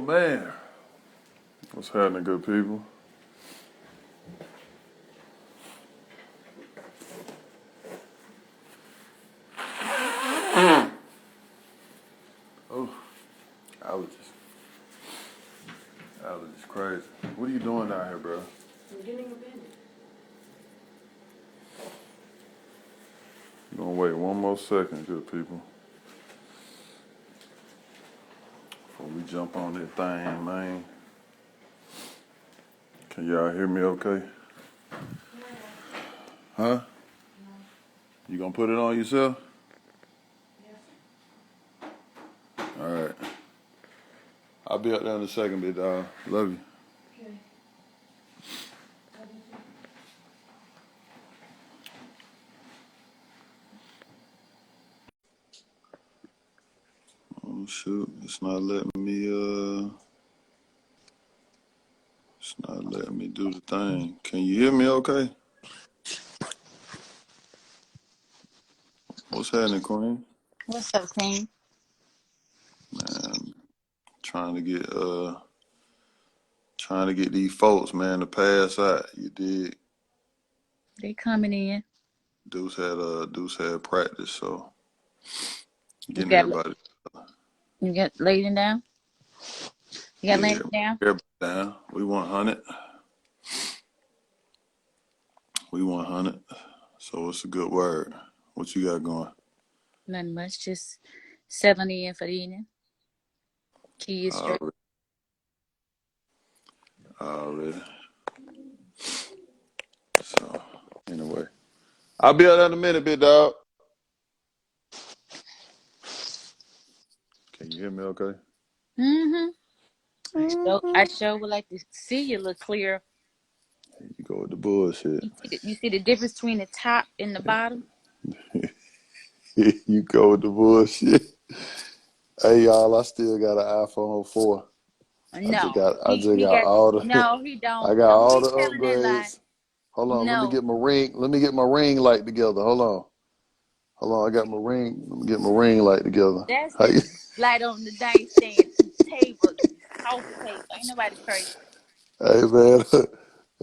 man. What's happening, good people? Oh, I was just crazy. What are you doing down here, bro? I'm getting a bandit. You're gonna wait one more second, good people, before we jump on that thing, man. Can y'all hear me okay? Huh? You gonna put it on yourself? Yes. All right. I'll be up there in a second, big dog. Love you. Okay. Oh shoot, it's not letting me do the thing. Can you hear me okay? What's happening, Queen? What's up, King? Man, trying to get these folks, man, to pass out. You did. They coming in. Deuce had practice, so You getting got everybody. you got laying down. You got Yeah, laying down. everybody down. We 100. We 100. So it's a good word. What you got going? Nothing much. Just settling in for the evening. Kids straight. Already. So anyway, I'll be out in a minute, big dog. Can you hear me okay? I sure would like to see you look clear. You go with the bullshit. You see the difference between the top and the bottom? You go with the bullshit. Hey y'all, I still got an iPhone 4. I just No. got all the No, he I don't. got Don't all be the telling that lie. upgrades. Hold on, let me No. get my ring. Let me get my ring light together. Hold on. I got my ring. Let me get my ring light together. That's How the you? light on the nightstand table, coffee table. Ain't nobody crazy. Hey man,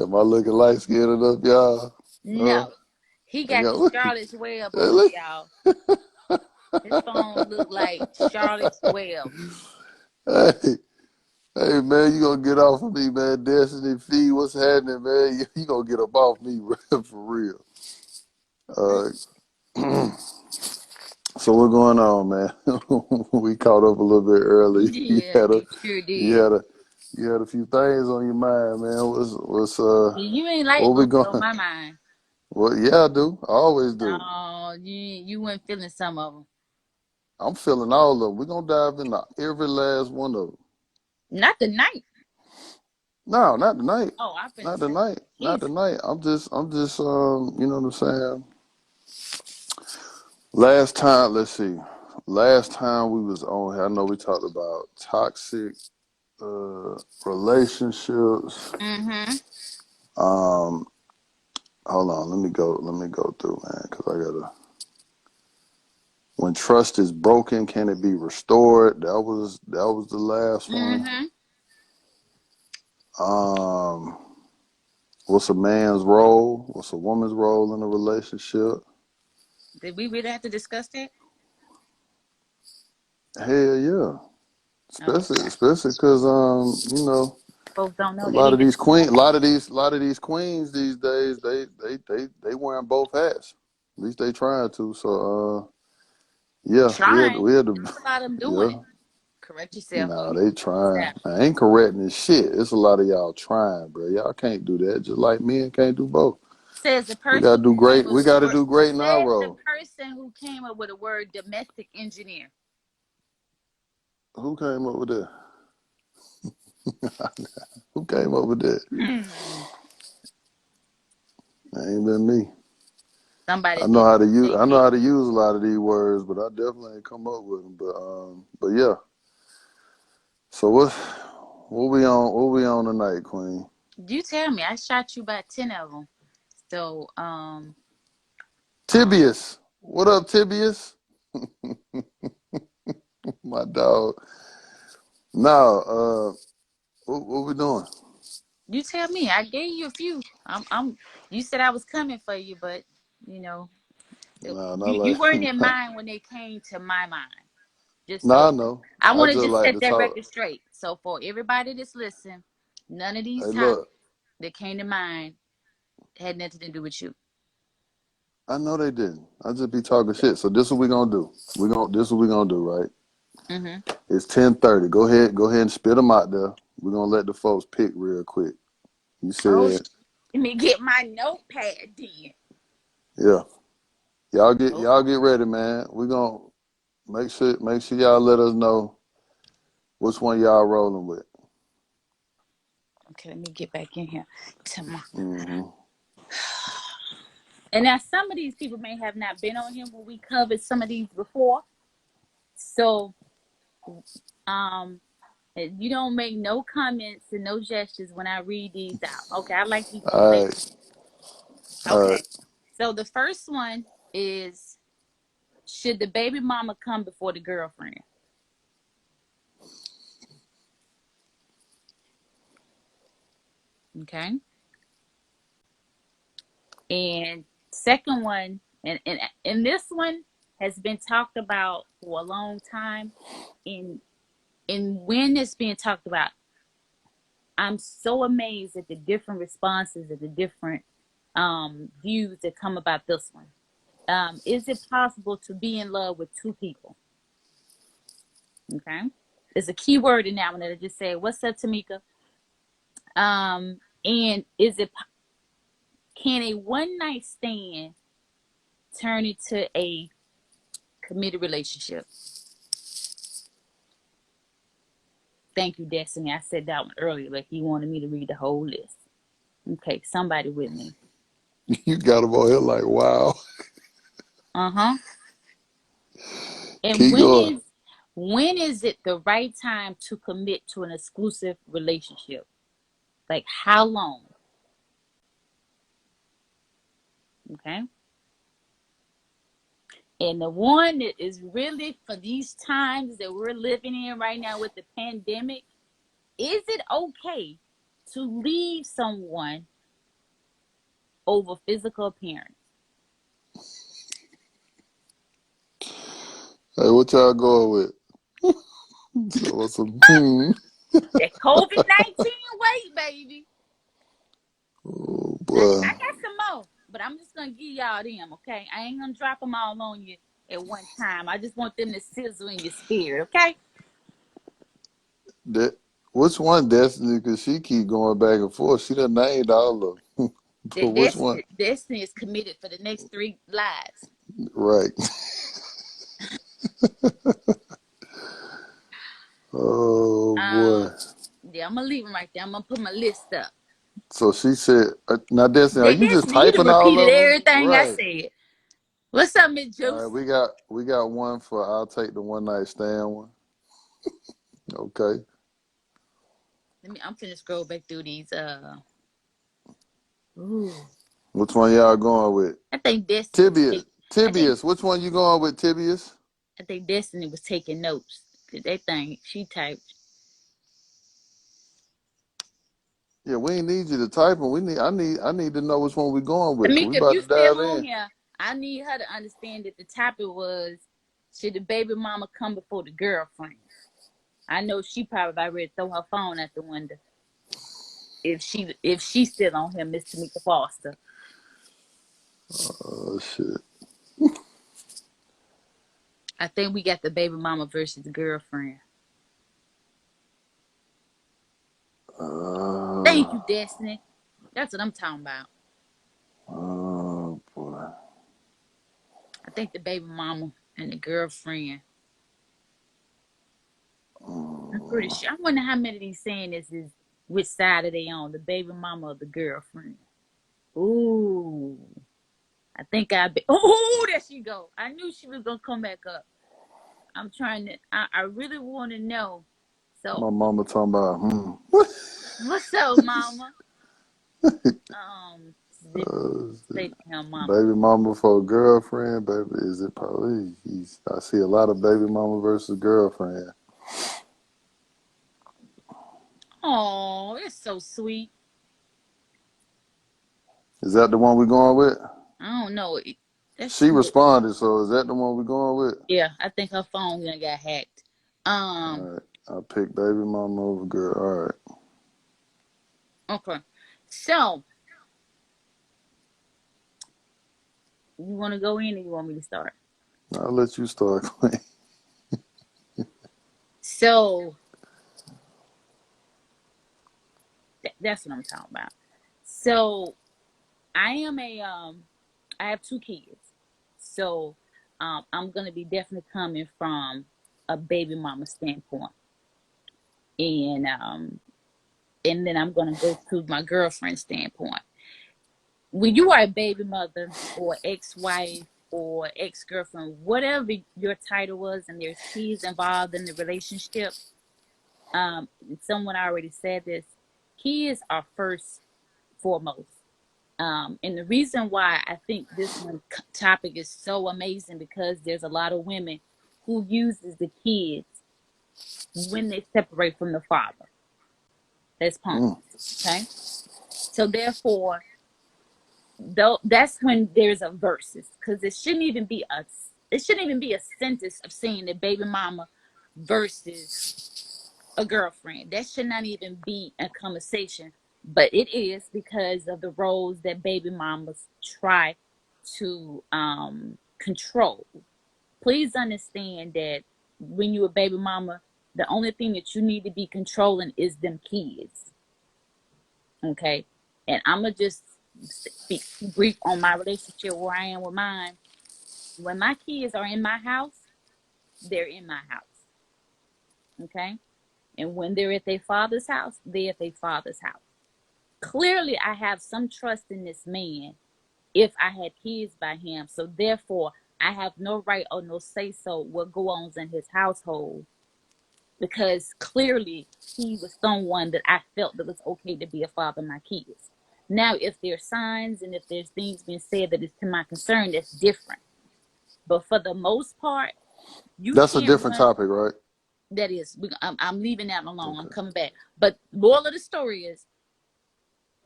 am I looking light skinned enough, y'all? No. He I got the got Charlotte's Web on it, look. y'all. His phone look like Charlotte's Web. Hey, hey man, you gonna get off of me, man? Destiny Fee, what's happening, man? You gonna get up off me, bro, for real. Uh, so what's going on, man? We caught up a little bit early. Yeah, you sure You did. had a, you had a few things on your mind, man. You ain't like What we what's on going? my mind. Well, yeah, I do. I always do. No, you weren't feeling some of them. I'm feeling all of them. We're gonna dive into every last one of them. Not the night. No, not tonight. Oh, I've been Not saying tonight. Not Jesus. tonight. You know what I'm saying? Last time, let's see. Last time we was on here, I know we talked about toxic relationships. Mm-hmm. Um, hold on, let me go through, man, because I gotta. When trust is broken, can it be restored? That was the last one. Mm-hmm. Um, what's a man's role? What's a woman's role in a relationship? Did we really have to discuss that? Hell yeah, Oh, especially because you know. folks don't A know they lot need of to these queens these days, they wearing both hats. At least they trying to. So yeah, trying. we had to, There's a lot of them doing yeah. it. Correct yourself. Nah, they trying. Stop. I ain't correcting this shit. It's a lot of y'all trying, bro. Y'all can't do that. Just like men can't do both. Says the We person gotta do who came great. up We with the gotta word. do great in our Says the role. person who came up with the word domestic engineer. Who came up with that? Who came up with that? Hmm. That ain't been me. Somebody I know did how to use. think I know that. how to use a lot of these words, but I definitely ain't come up with them. But yeah. So what we on? What we on tonight, Queen? You tell me. I shot you about 10 of them. So Tibius. What up, Tibius? My dog. No, what we doing? You tell me. I gave you a few. I'm. You said I was coming for you, but you know, No, not you weren't in like. mind when they came to my mind. Just No, I so know. I I want to just just like set to that talk. record straight. So for everybody that's listening, none of these Hey, topics look. that came to mind had nothing to do with you. I know they didn't. I just be talking shit. So this is what we gonna do. This is what we gonna do, right? Mm-hmm. It's 10:30. Go ahead and spit them out there. We're gonna let the folks pick real quick. You Oh, said, let me get my notepad then. yeah. Oh, Y'all get ready, man. We gonna make sure y'all let us know which one y'all rolling with. okay. Let me get back in here. Tomorrow. Hmm. And now some of these people may have not been on here when we covered some of these before. So, um, you don't make no comments and no gestures when I read these out. Okay, I like to be All professional. right, all right. Okay, so the first one is: should the baby mama come before the girlfriend? Okay, and second one, and this one has been talked about for a long time. And when it's being talked about, I'm so amazed at the different responses and the different views that come about this one. Is it possible to be in love with two people? Okay. There's a key word in that one that I just said. What's up, Tamika? And can a one night stand turn into a committed relationship? Thank you, Destiny. I said that one earlier, but he wanted me to read the whole list. Okay, somebody with me. You got them on here like, wow. Uh-huh. And Keep going. when is it the right time to commit to an exclusive relationship? Like how long? Okay. And the one that is really for these times that we're living in right now with the pandemic, is it okay to leave someone over physical appearance? Hey, what y'all going with? So, That COVID-19 weight, baby. oh I boy, got some more, but I'm just gonna give y'all them, okay? I ain't gonna drop them all on you at one time. I just want them to sizzle in your spirit, okay? that which one, Destiny? Because she keep going back and forth. She done named all of them. But That which one? Destiny is committed for the next 3 lives. Right. Oh boy. Um, yeah, I'm gonna leave them right there. I'm gonna put my list up. So she said, "Now, Destiny, are you just Destiny, you done typing all repeated of them?" everything I Right. said. What's up, Miss All right. Juice? We got one for I'll take the one night stand one. Okay. I'm finna scroll back through these. Ooh, Which one y'all going with? I think Destiny was Tibius. taking. I think Tibius. Which one you going with, Tibius? I think Destiny was taking notes. Cause that thing she typed. Yeah, we ain't need you to type them. I need to know which one we going with. Cause we Tamika, if about you to still dive on in. here, I need her to understand that the topic was: should the baby mama come before the girlfriend? I know she probably already throw her phone out the window if she's still on here, Miss Tamika Foster. Oh shit. I think we got the baby mama versus the girlfriend. Thank Uh, you, Destiny. That's what I'm talking about. oh boy. I think the baby mama and the girlfriend. I'm pretty Mm, sure. I wonder how many of these saying this is which side are they on, the baby mama or the girlfriend? Ooh, I think I be. Oh, there she go. I knew she was gonna come back up. I'm trying to. I really want to know. So, my mama talking about. what's up, mama? Zip Uh, say to him, mama. baby mama for a girlfriend, baby. Is it probably? I see a lot of baby mama versus girlfriend. Oh, it's so sweet. Is that the one we're going with? I don't know. Let's She see. responded, so is that the one we're going with? Yeah, I think her phone gonna got hacked. All right. I picked baby mama over girl. All right. Okay. So you want to go in, or you want me to start? I'll let you start, Queen. So that's what I'm talking about. So I am I have two kids. So I'm gonna be definitely coming from a baby mama standpoint, and and then I'm gonna go to my girlfriend standpoint. When you are a baby mother or ex-wife or ex-girlfriend, whatever your title was, and there's kids involved in the relationship, someone already said this, kids are first foremost. And the reason why I think this one topic is so amazing, because there's a lot of women who uses the kids when they separate from the father. That's punk. Mm. Okay. So therefore, though, that's when there's a versus, because it shouldn't even be a sentence of saying that baby mama versus a girlfriend. That should not even be a conversation, but it is, because of the roles that baby mamas try to control. Please understand that when you're a baby mama, the only thing that you need to be controlling is them kids. Okay. And I'm gonna just speak brief on my relationship where I am with mine. When my kids are in my house, they're in my house. Okay. And when they're at their father's house, they're at their father's house. Clearly, I have some trust in this man if I had kids by him. So therefore, I have no right or no say so what goes on in his household, because clearly he was someone that I felt that was okay to be a father of my kids. Now, if there's signs and if there's things being said that is to my concern, that's different. But for the most part, you That's a can't different run. topic, right? That is, I'm leaving that alone. I'm Okay. coming back. But moral of the story is,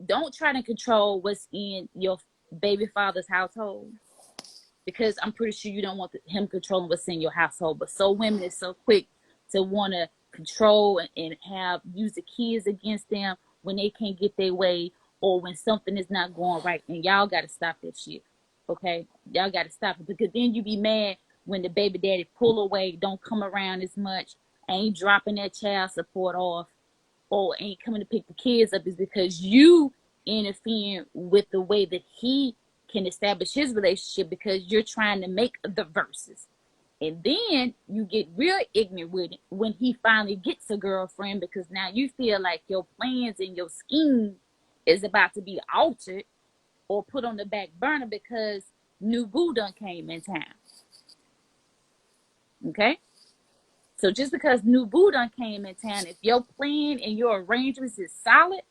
don't try to control what's in your baby father's household, because I'm pretty sure you don't want him controlling what's in your household. But so women is so quick to want to control and have use the kids against them when they can't get their way, or when something is not going right. And y'all got to stop that shit. Okay, y'all got to stop it, because then you be mad when the baby daddy pull away, don't come around as much, ain't dropping that child support off, or ain't coming to pick the kids up, is because you interfering with the way that he can establish his relationship, because you're trying to make the verses. And then you get real ignorant with it when he finally gets a girlfriend, because now you feel like your plans and your scheme is about to be altered or put on the back burner because new boo done came in town. Okay? So just because new boo done came in town, if your plan and your arrangements is solid,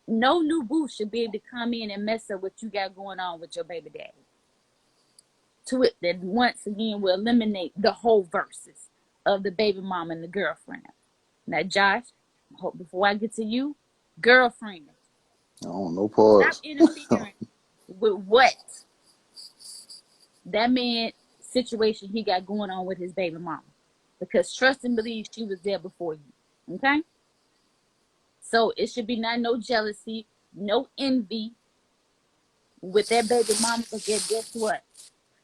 no new boo should be able to come in and mess up what you got going on with your baby daddy. To it, that once again will eliminate the whole verses of the baby mama and the girlfriend. Now, Josh, before I get to you, girlfriend, Oh, no stop pause. interfering with what that man situation he got going on with his baby mama, because trust and believe she was there before you. Okay. So it should be not no jealousy, no envy with that baby mama. But guess what?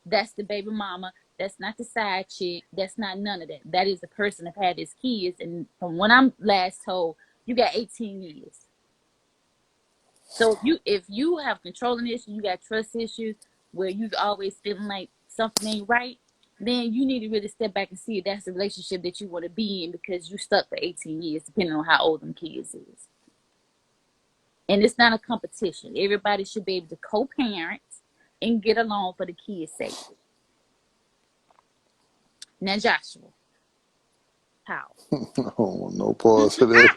That's the baby mama. That's not the side chick. That's not none of that. That is the person that had his kids. And from when I'm last told, you got 18 years. So if you have controlling issues, you got trust issues where you always feeling like something ain't right, then you need to really step back and see if that's the relationship that you want to be in, because you stuck for 18 years, depending on how old them kids is. And it's not a competition. Everybody should be able to co-parent and get along for the kids' sake. Now, Joshua, how? Oh, no pause today.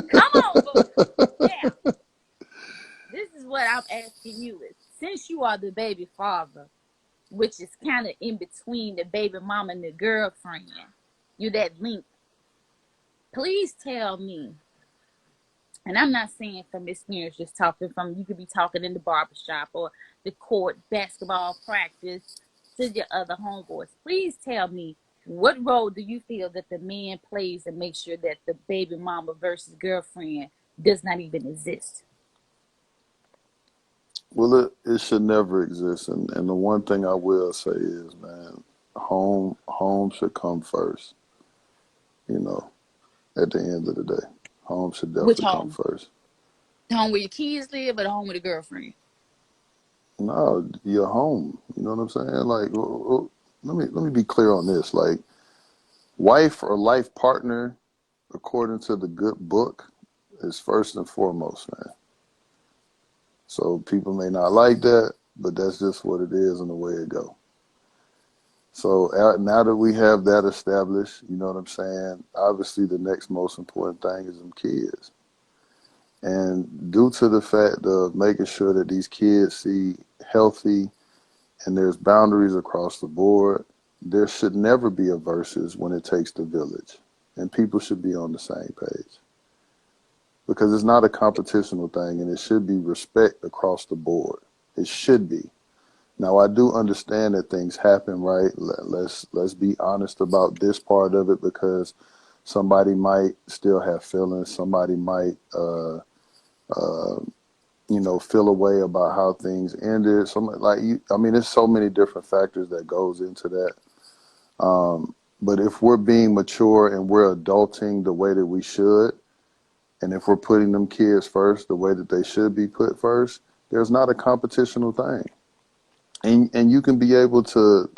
Come on, boo. Now, this is what I'm asking you is, since you are the baby father, which is kind of in between the baby mama and the girlfriend, you that link, please tell me And I'm not saying from experience, just talking from, you could be talking in the barbershop or the court, basketball practice, to your other homeboys. Please tell me, what role do you feel that the man plays to make sure that the baby mama versus girlfriend does not even exist? Well, it should never exist. And the one thing I will say is, man, home should come first. You know, at the end of the day, home should Which definitely come home? first. The home where your kids live, or the home with the girlfriend? No, your home. You know what I'm saying? Like, let me be clear on this. Like, wife or life partner, according to the good book, is first and foremost, man. So people may not like that, but that's just what it is and the way it go. So now that we have that established, you know what I'm saying? Obviously, the next most important thing is them kids. And due to the fact of making sure that these kids see healthy and there's boundaries across the board, there should never be a versus when it takes the village. And people should be on the same page. Because it's not a competitional thing and it should be respect across the board. It should be. Now I do understand that things happen, right? Let's be honest about this part of it because somebody might still have feelings. Somebody might uh, feel a way about how things ended. I mean, there's so many different factors that goes into that. But if we're being mature and we're adulting the way that we should, and if we're putting them kids first the way that they should be put first, there's not a competitional thing. And you can be able to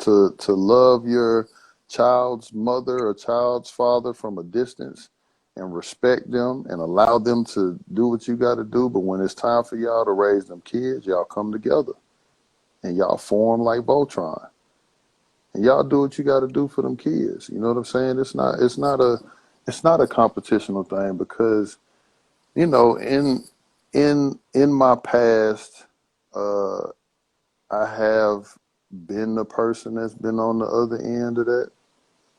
love your child's mother or child's father from a distance and respect them and allow them to do what you got to do. But when it's time for y'all to raise them kids, y'all come together and y'all form like Voltron and y'all do what you got to do for them kids. You know what I'm saying? It's not a competitional thing because in my past, uh, I have been the person that's been on the other end of that.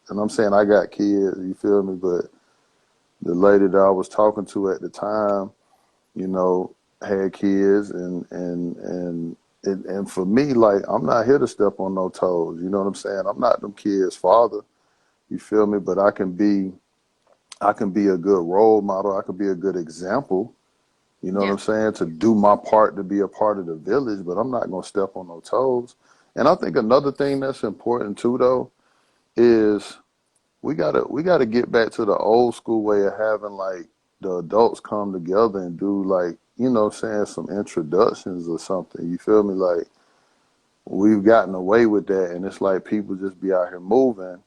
And I'm saying I got kids, you feel me? But the lady that I was talking to at the time, you know, had kids and for me, like I'm not here to step on no toes. You know what I'm saying? I'm not them kids' father. You feel me? But I can be a good role model. I can be a good example. You know what Yeah. I'm saying? To do my part to be a part of the village, but I'm not gonna step on no toes. And I think another thing that's important too, though, is we gotta get back to the old school way of having like the adults come together and do like saying some introductions or something. You feel me? Like we've gotten away with that, and it's like people just be out here moving,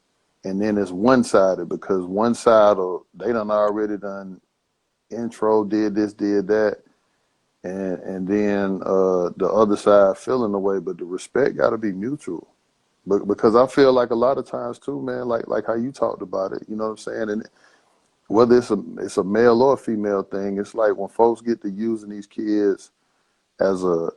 and then it's one sided because one side or they done already done intro did this did that and then the other side feeling the way, but the respect got to be mutual. But because I feel like a lot of times too, man, like how you talked about it, you know what I'm saying, and whether it's a male or a female thing, it's like when folks get to using these kids as a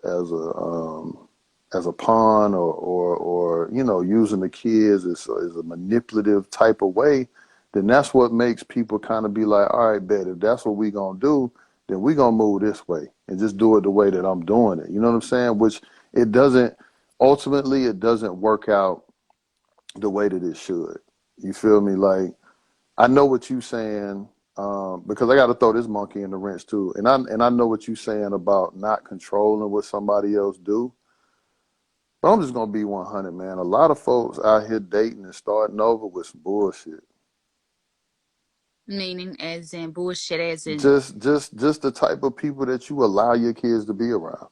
pawn or using the kids as a manipulative type of way, then that's what makes people kind of be like, all right, bet if that's what we gonna do, then we gonna move this way and just do it the way that I'm doing it. You know what I'm saying? Which it doesn't ultimately it doesn't work out the way that it should. You feel me? Like I know what you saying, because I got to throw this monkey in the wrench too. And I know what you saying about not controlling what somebody else do. But I'm just gonna be 100, man. A lot of folks out here dating and starting over with some bullshit. Meaning, as in bullshit, as in. Just the type of people that you allow your kids to be around.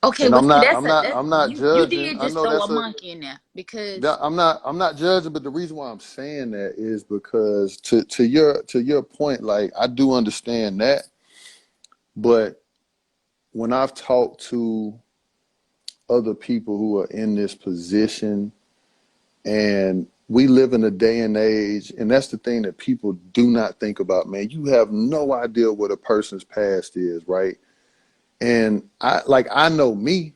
Okay, And well, I'm see, not that's I'm a not that I'm not you judging. did I just know throw a that's a monkey in there because. that I'm not judging, but the reason why I'm saying that is because to your point, like I do understand that, but when I've talked to other people who are in this position, and we live in a day and age, and that's the thing that people do not think about, man. You have no idea what a person's past is, right? And I know me,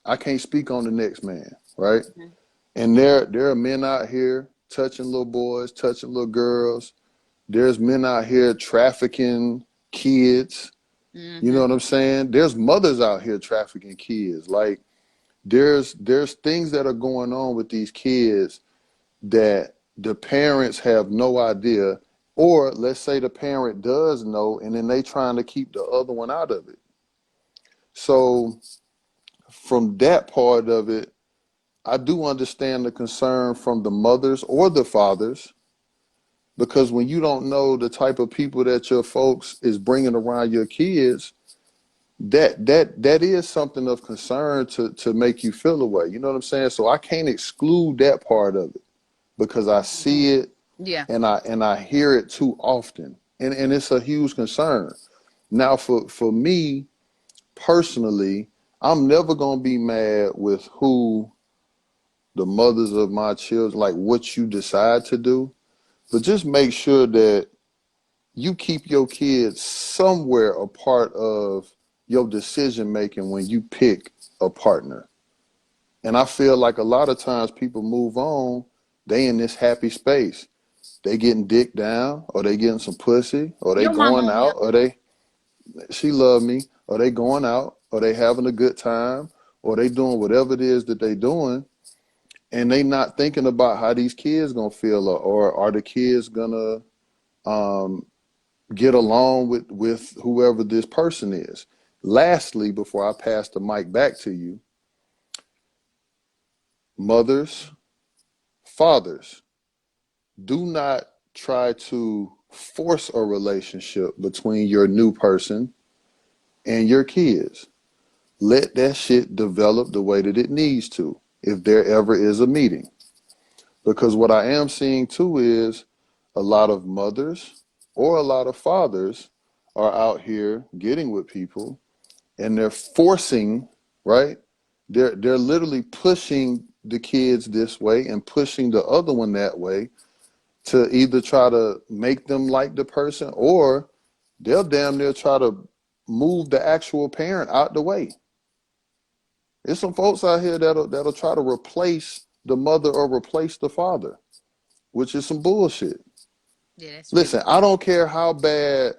I can't speak on the next man, right? Mhm. And there are men out here touching little boys, touching little girls, There's men out here trafficking kids. You know Mhm. what I'm saying? There's mothers out here trafficking kids. Like there's things that are going on with these kids that the parents have no idea, or let's say the parent does know, and then they trying to keep the other one out of it. So from that part of it, I do understand the concern from the mothers or the fathers, because when you don't know the type of people that your folks is bringing around your kids, that is something of concern to make you feel away. You know what I'm saying? So I can't exclude that part of it because I see it Yeah. and I hear it too often, and it's a huge concern. Now, for me personally, I'm never gonna be mad with who the mothers of my children, like what you decide to do, but just make sure that you keep your kids somewhere a part of your decision making when you pick a partner. And I feel like a lot of times people move on, they in this happy space. They getting dick down, or they getting some pussy, or they Your mama going on here. out, or they she love me, or they going out, or they having a good time, or they doing whatever it is that they doing, and they not thinking about how these kids gonna feel, or are the kids gonna um, get along with whoever this person is. Lastly, before I pass the mic back to you, mothers, fathers, do not try to force a relationship between your new person and your kids. Let that shit develop the way that it needs to, if there ever is a meeting. Because what I am seeing too is a lot of mothers or a lot of fathers are out here getting with people, and they're forcing, right? They're literally pushing the kids this way and pushing the other one that way to either try to make them like the person, or they'll damn near try to move the actual parent out the way. There's some folks out here that'll try to replace the mother or replace the father, which is some bullshit. Yeah, that's real. Listen, I don't care how bad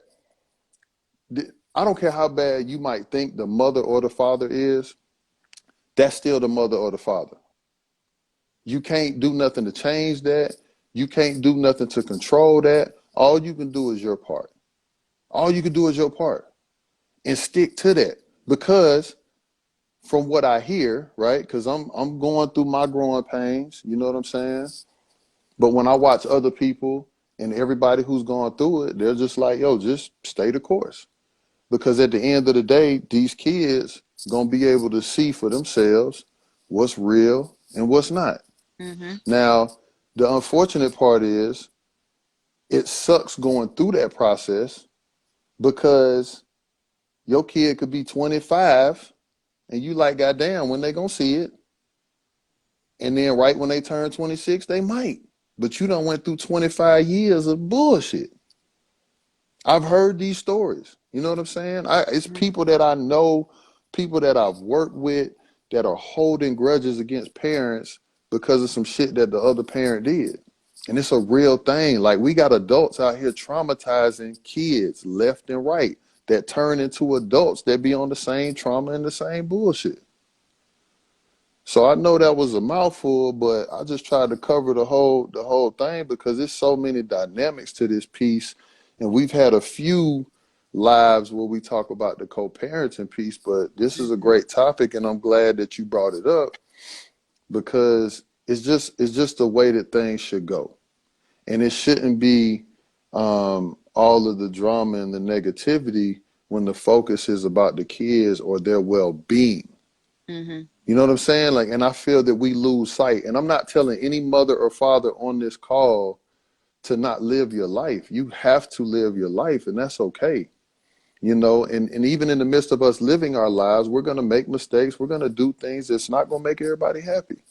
you might think the mother or the father is, that's still the mother or the father. You can't do nothing to change that. You can't do nothing to control that. All you can do is your part. All you can do is your part, and stick to that. Because from what I hear, right? Because I'm going through my growing pains. You know what I'm saying? But when I watch other people and everybody who's going through it, they're just like, yo, just stay the course. Because at the end of the day, these kids gonna be able to see for themselves what's real and what's not. Mhm. Now, the unfortunate part is it sucks going through that process, because your kid could be 25 and you like, goddamn, when they gonna see it? And then right when they turn 26, they might. But you done went through 25 years of bullshit. I've heard these stories. You know what I'm saying? It's Mhm. people that I know, people that I've worked with, that are holding grudges against parents because of some shit that the other parent did. And it's a real thing. Like, we got adults out here traumatizing kids left and right that turn into adults that be on the same trauma and the same bullshit. So I know that was a mouthful, but I just tried to cover the whole thing, because there's so many dynamics to this piece, and we've had a few lives where we talk about the co-parenting piece, but this is a Mhm. great topic, and I'm glad that you brought it up, because it's just the way that things should go, and it shouldn't be all of the drama and the negativity when the focus is about the kids or their well-being. Mhm. You know what I'm saying? Like, and I feel that we lose sight. And I'm not telling any mother or father on this call to not live your life. You have to live your life, and that's okay. And even in the midst of us living our lives, we're going to make mistakes. We're going to do things that's not going to make everybody happy.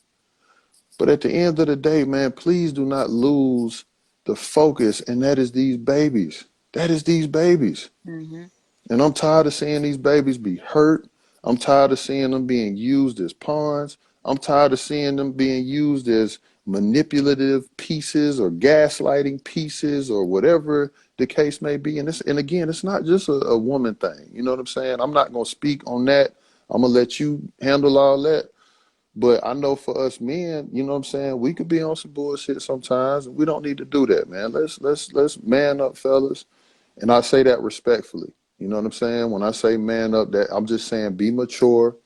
But at the end of the day, man, please do not lose the focus, and that is these babies. That is these babies. Mhm. And I'm tired of seeing these babies be hurt. I'm tired of seeing them being used as pawns. I'm tired of seeing them being used as manipulative pieces or gaslighting pieces or whatever the case may be. And again, it's not just a woman thing. You know what I'm saying? I'm not gonna speak on that. I'm gonna let you handle all that. But I know for us men, you know what I'm saying, we could be on some bullshit sometimes, and we don't need to do that, man. Let's man up, fellas. And I say that respectfully. You know what I'm saying? When I say man up, that I'm just saying be mature,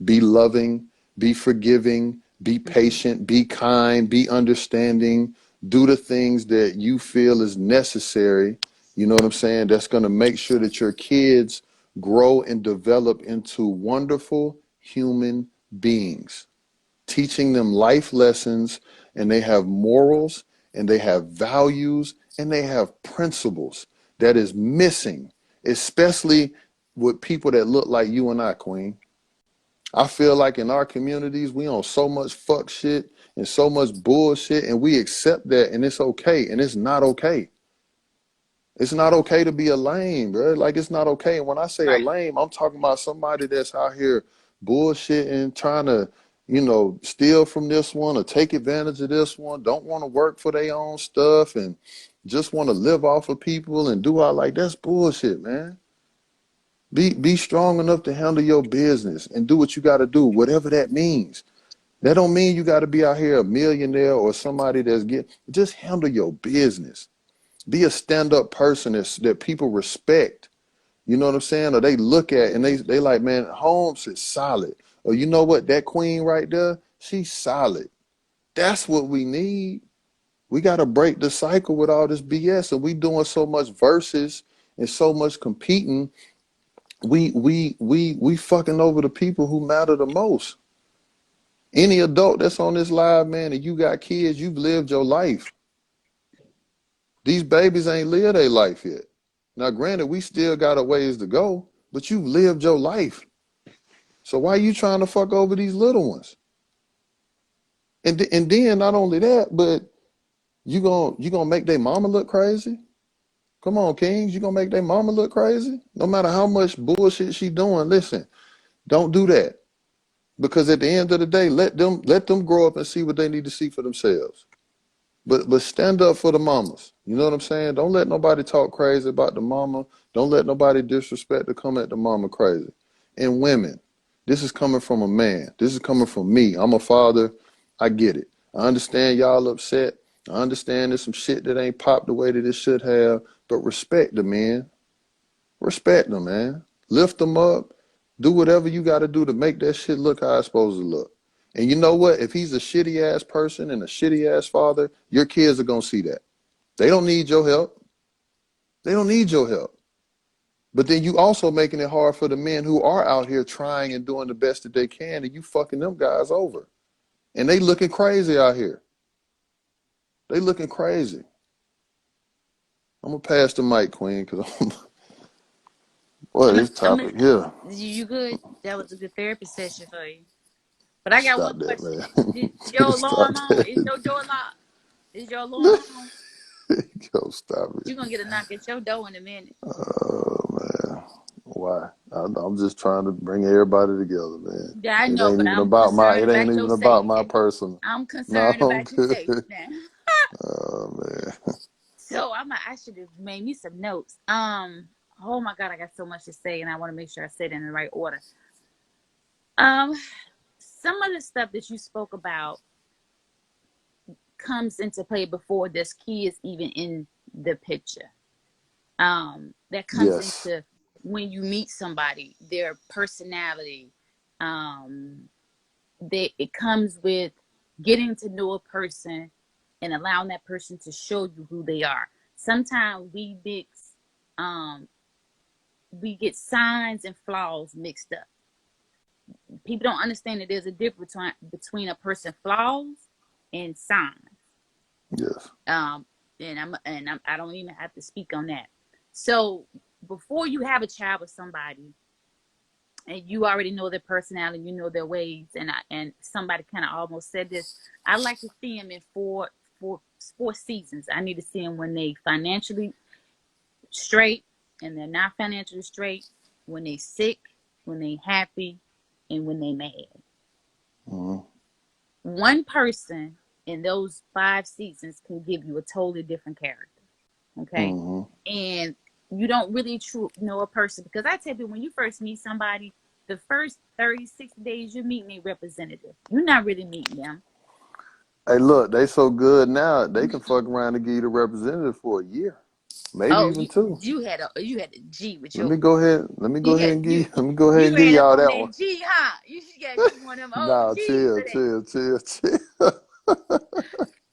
be loving, be forgiving, be Mm-hmm. patient, be kind, be understanding, do the things that you feel is necessary. You know what I'm saying? That's going to make sure that your kids grow and develop into wonderful human beings, teaching them life lessons, and they have morals and they have values and they have principles that is missing, especially with people that look like you and I, Queen. I feel like in our communities, we on so much fuck shit and so much bullshit, and we accept that, and it's okay, and it's not okay. It's not okay to be a lame, bro. Like, it's not okay. And when I say a Right. lame, I'm talking about somebody that's out here bullshitting, trying to, you know, steal from this one or take advantage of this one, don't want to work for their own stuff, and just want to live off of people and do all like that's bullshit, man. Be strong enough to handle your business and do what you got to do, whatever that means. That don't mean you got to be out here a millionaire or somebody that's just handle your business. Be a stand-up person that people respect. You know what I'm saying? Or they look at and they like, man, Holmes is solid. Or you know what? That queen right there, she's solid. That's what we need. We got to break the cycle with all this BS. And we doing so much versus and so much competing. We fucking over the people who matter the most. Any adult that's on this live, man, and you got kids, you've lived your life. These babies ain't lived their life yet. Now, granted, we still got a ways to go, but you've lived your life. So why are you trying to fuck over these little ones? And then not only that, but you gonna make their mama look crazy? Come on, Kings, you gonna make their mama look crazy? No matter how much bullshit she doing, listen, don't do that. Because at the end of the day, let them grow up and see what they need to see for themselves. But stand up for the mamas. You know what I'm saying? Don't let nobody talk crazy about the mama. Don't let nobody disrespect to come at the mama crazy. And women, this is coming from a man. This is coming from me. I'm a father. I get it. I understand y'all upset. I understand there's some shit that ain't popped the way that it should have. But respect the men. Respect them, man. Lift them up. Do whatever you got to do to make that shit look how it's supposed to look. And you know what? If he's a shitty ass person and a shitty ass father, your kids are going to see that. They don't need your help. They don't need your help. But then you also making it hard for the men who are out here trying and doing the best that they can, and you fucking them guys over. And they looking crazy out here. They looking crazy. I'm going to pass the mic, Queen, because boy, I'm. this topic here. You good? That was a good therapy session for you. But I got one Stop that, question. man. Is your Stop alarm on? Is that. your door locked? Is your alarm on? Yo, stop it. You're gonna get a knock at your door in a minute. Oh, man. Why? I'm just trying to bring everybody together, man. Yeah, I It know, ain't but even I'm about my. concerned It ain't about your even about my safety. personal. I'm No, concerned I'm about your good. safety now. Oh man. So I should have made me some notes. Oh my god, I got so much to say, and I want to make sure I say it in the right order. Um, some of the stuff that you spoke about comes into play before there's kids even in the picture. That comes Yes. into when you meet somebody, their personality. Um, it comes with getting to know a person and allowing that person to show you who they are. Sometimes um, we get signs and flaws mixed up. People don't understand that there's a difference between a person's flaws and signs. Yes. Um, I don't even have to speak on that. So before you have a child with somebody, and you already know their personality, you know their ways, and somebody kind of almost said this. I like to see them in four seasons. I need to see them when they financially straight, and they're not financially straight, when they sick, when they happy, and when they mad. Mm-hmm. One person and those 5 seasons can give you a totally different character. Okay. Mm-hmm. And you don't really know a person, because I tell you, when you first meet somebody, the first 36 days you're meeting a representative. You're not really meeting them. Hey, look, they so good now. They can fuck around and give you the representative for a year, maybe Oh, even two. you had a G with Let me your go ahead. Let me go you ahead had and you give. Let me go ahead you and give ran up y'all on that one. that G, huh? You should get you one of them Nah, OGs for chill, that. chill, chill, chill.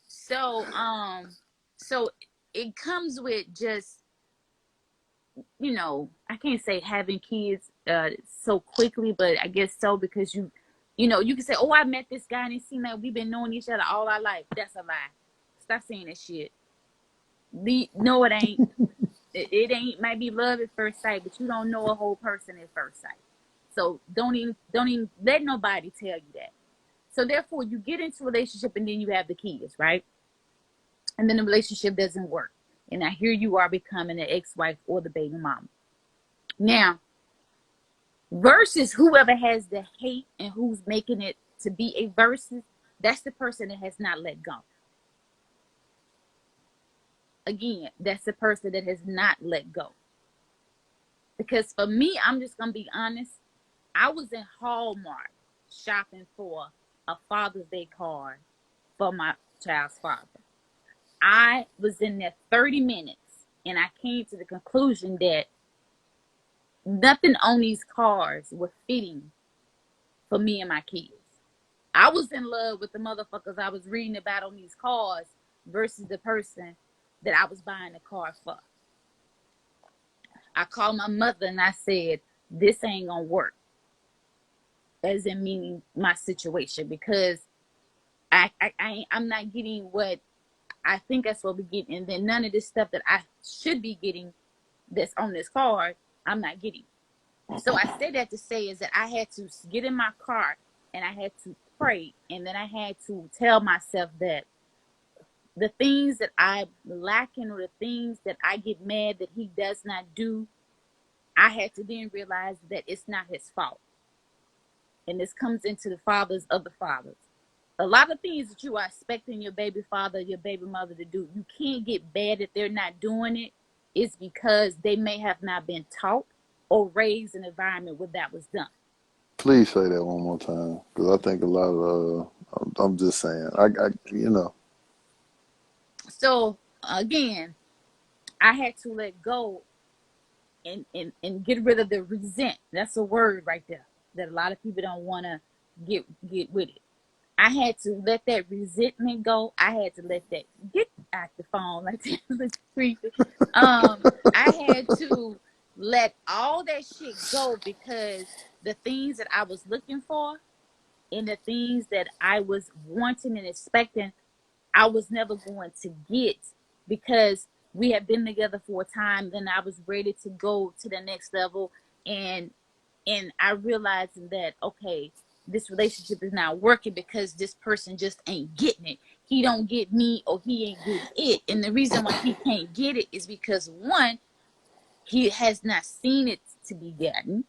So so it comes with just, I can't say having kids so quickly, but I guess so, because you can say, "Oh, I met this guy and it seemed like we've been knowing each other all our life." That's a lie. Stop saying that shit. No, it ain't. It ain't. Might be love at first sight, but you don't know a whole person at first sight. So don't even let nobody tell you that. So therefore, you get into a relationship and then you have the kids, right? And then the relationship doesn't work, and now here you are becoming the ex-wife or the baby mama. Now, versus whoever has the hate and who's making it to be a versus, that's the person that has not let go. Again, that's the person that has not let go. Because for me, I'm just gonna be honest. I was in Hallmark shopping for a Father's Day card for my child's father. I was in there 30 minutes and I came to the conclusion that nothing on these cards was fitting for me and my kids. I was in love with the motherfuckers I was reading about on these cards versus the person that I was buying the card for. I called my mother and I said, this ain't gonna work. As in meaning my situation, because I'm not getting what I think I'm supposed to be getting, and then none of this stuff that I should be getting that's on this card, I'm not getting. So I say that to say is that I had to get in my car and I had to pray, and then I had to tell myself that the things that I'm lacking or the things that I get mad that he does not do, I had to then realize that it's not his fault. And this comes into the fathers of the fathers. A lot of things that you are expecting your baby father, your baby mother to do, you can't get bad if they're not doing it. It's because they may have not been taught or raised in an environment where that was done. Please say that one more time, because I think a lot of. I'm just saying. You know. So again, I had to let go and get rid of the resent. That's a word right there that a lot of people don't want to get with it. I had to let that resentment go. I had to let that get out the phone like that. Looks creepy. I had to let all that shit go, because the things that I was looking for and the things that I was wanting and expecting, I was never going to get, because we had been together for a time. Then I was ready to go to the next level, and I realized that, okay, this relationship is not working because this person just ain't getting it. He don't get me, or he ain't getting it. And the reason why he can't get it is because, one, he has not seen it to be gotten,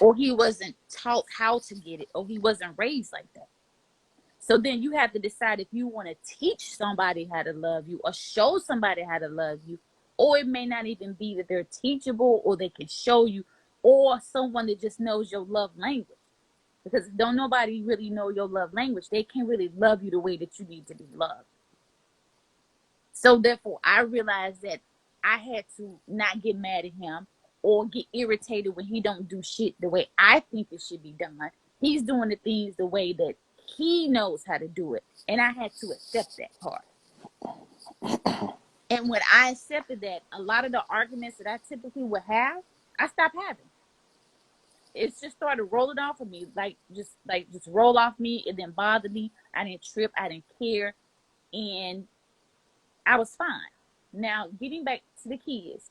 or he wasn't taught how to get it, or he wasn't raised like that. So then you have to decide if you want to teach somebody how to love you or show somebody how to love you, or it may not even be that they're teachable or they can show you, or someone that just knows your love language. Because if don't nobody really know your love language, they can't really love you the way that you need to be loved. So therefore, I realized that I had to not get mad at him or get irritated when he don't do shit the way I think it should be done. He's doing the things the way that he knows how to do it, and I had to accept that part. And when I accepted that, a lot of the arguments that I typically would have, I stopped having. It's just started rolling off of me, like just roll off me. It didn't bother me. I didn't trip. I didn't care, and I was fine. Now, getting back to the kids,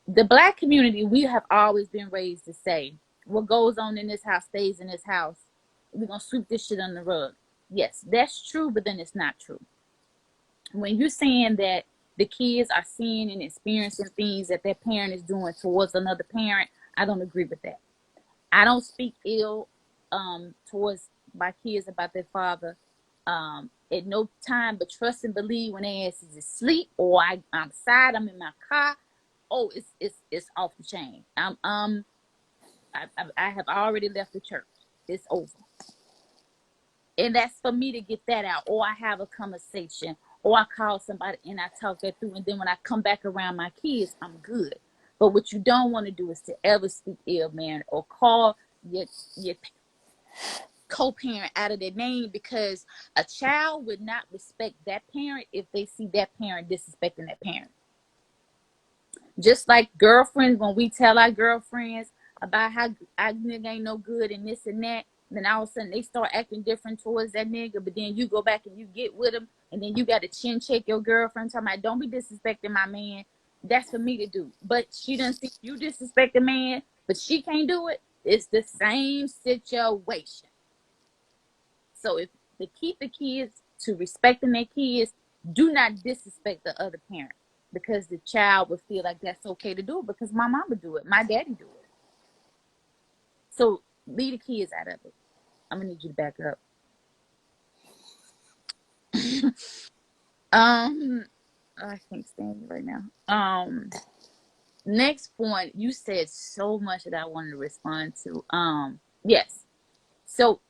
the black community, we have always been raised to say, what goes on in this house stays in this house. We're going to sweep this shit under the rug. Yes, that's true, but then it's not true. When you're saying that the kids are seeing and experiencing things that their parent is doing towards another parent, I don't agree with that. I don't speak ill towards my kids about their father. At no time but trust and believe when their ass is asleep or I'm outside, I'm in my car. Oh, it's off the chain. I have already left the church. It's over. And that's for me to get that out. Or I have a conversation. Or I call somebody and I talk that through. And then when I come back around my kids, I'm good. But what you don't want to do is to ever speak ill, man, or call your co-parent out of their name, because a child would not respect that parent if they see that parent disrespecting that parent. Just like girlfriends, when we tell our girlfriends about how our nigga ain't no good and this and that, then all of a sudden they start acting different towards that nigga. But then you go back and you get with him, and then you got to chin check your girlfriend, talking about don't be disrespecting my man. That's for me to do. But she doesn't see you disrespect the man, but she can't do it. It's the same situation. So if to keep the kids to respecting their kids, do not disrespect the other parent, because the child would feel like that's okay to do it because my mama do it, my daddy do it. So leave the kids out of it. I'm gonna need you to back up. I can't stand you right now. Next point, you said so much that I wanted to respond to. Yes. So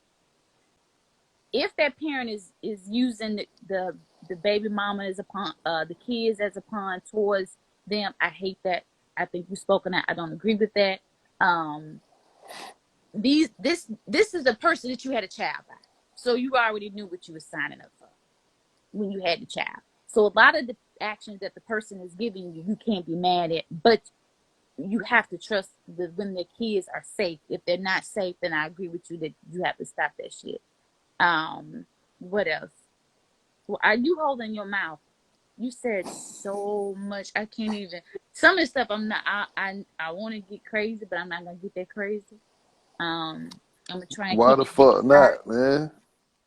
if that parent is using the baby mama as a pawn, the kids as a pawn towards them, I hate that. I think you spoke on that. I don't agree with that. This is a person that you had a child by, so you already knew what you were signing up for when you had the child. So a lot of the actions that the person is giving you, you can't be mad at, but you have to trust that when the kids are safe. If they're not safe, then I agree with you that you have to stop that shit. What else? Well, are you holding your mouth? You said so much. I can't even. Some of the stuff I'm not. I want to get crazy, but I'm not gonna get that crazy. I'm gonna try and Why keep the it to fuck five. not, man?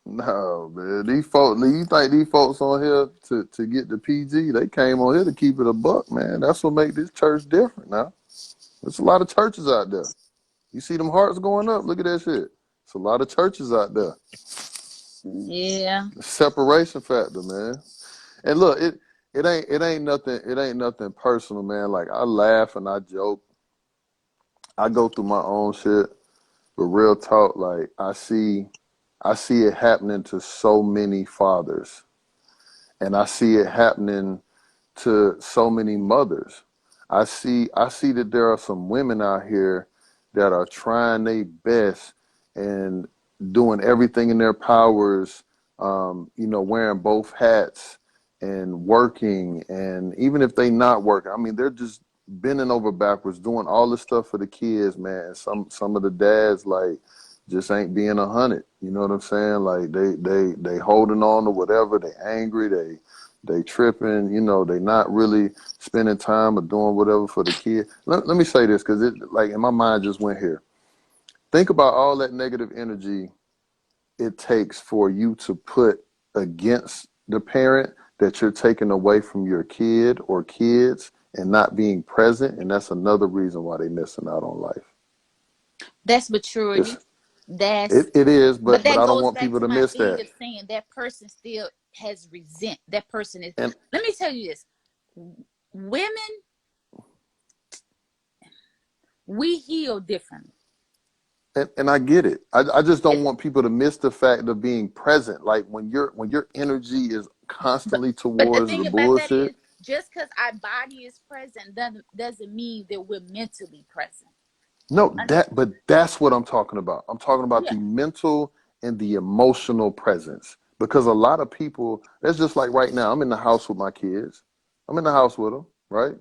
No, man. These folks, you think these folks on here to get the PG? They came on here to keep it a buck, man. That's what make this church different now. There's a lot of churches out there. You see them hearts going up. Look at that shit. It's a lot of churches out there. Yeah. The separation factor, man. And look, it ain't nothing personal, man. Like I laugh and I joke. I go through my own shit, but real talk, like I see it happening to so many fathers, and I see it happening to so many mothers. I see that there are some women out here that are trying their best and doing everything in their powers, wearing both hats and working, and even if they not working, I mean, they're just bending over backwards, doing all this stuff for the kids, man. And some of the dads like just ain't being 100. You know what I'm saying? Like they holding on to whatever. They angry. They tripping, they not really spending time or doing whatever for the kid. Let me say this, because it, like, in my mind just went here. Think about all that negative energy it takes for you to put against the parent that you're taking away from your kid or kids and not being present. And that's another reason why they're missing out on life. That's maturity. It's, That's it is, but but that I don't goes want back people to to my miss thing that. of saying that person still has resent. That person is. And Let me tell you this: women, we heal differently. And I get it. I just don't It, want people to miss the fact of being present. Like when your energy is but constantly but the towards the thing about that bullshit. is, just because our body is present doesn't mean that we're mentally present. No, And, but that's what I'm talking about. I'm talking about yeah. the mental and the emotional presence. Because a lot of people, that's just like right now, I'm in the house with my kids. I'm in the house with them, right?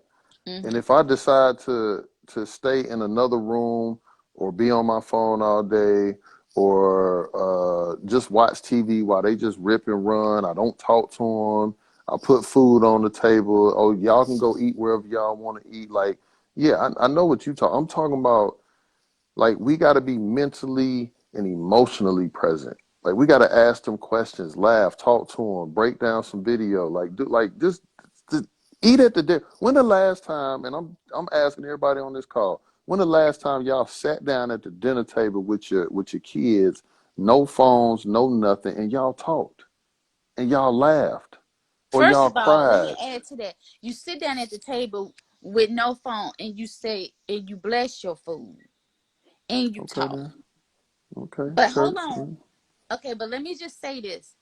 And Mm-hmm. if I decide to stay in another room or be on my phone all day or just watch TV while they just rip and run, I don't talk to them. I put food on the table. Oh, y'all can go eat wherever y'all want to eat. Like, yeah, I know what you talk. I'm talking about, like, we got to be mentally and emotionally present. Like, we got to ask them questions, laugh, talk to them, break down some video. Like, just eat at the dinner. When the last time? And I'm asking everybody on this call. When the last time y'all sat down at the dinner table with your kids, no phones, no nothing, and y'all talked? and y'all laughed or First y'all of all, let me cried. add to that. You sit down at the table with no phone and you say and you bless your food and you Okay talk. then. Okay, But hold church. on. Okay, but let me just say this.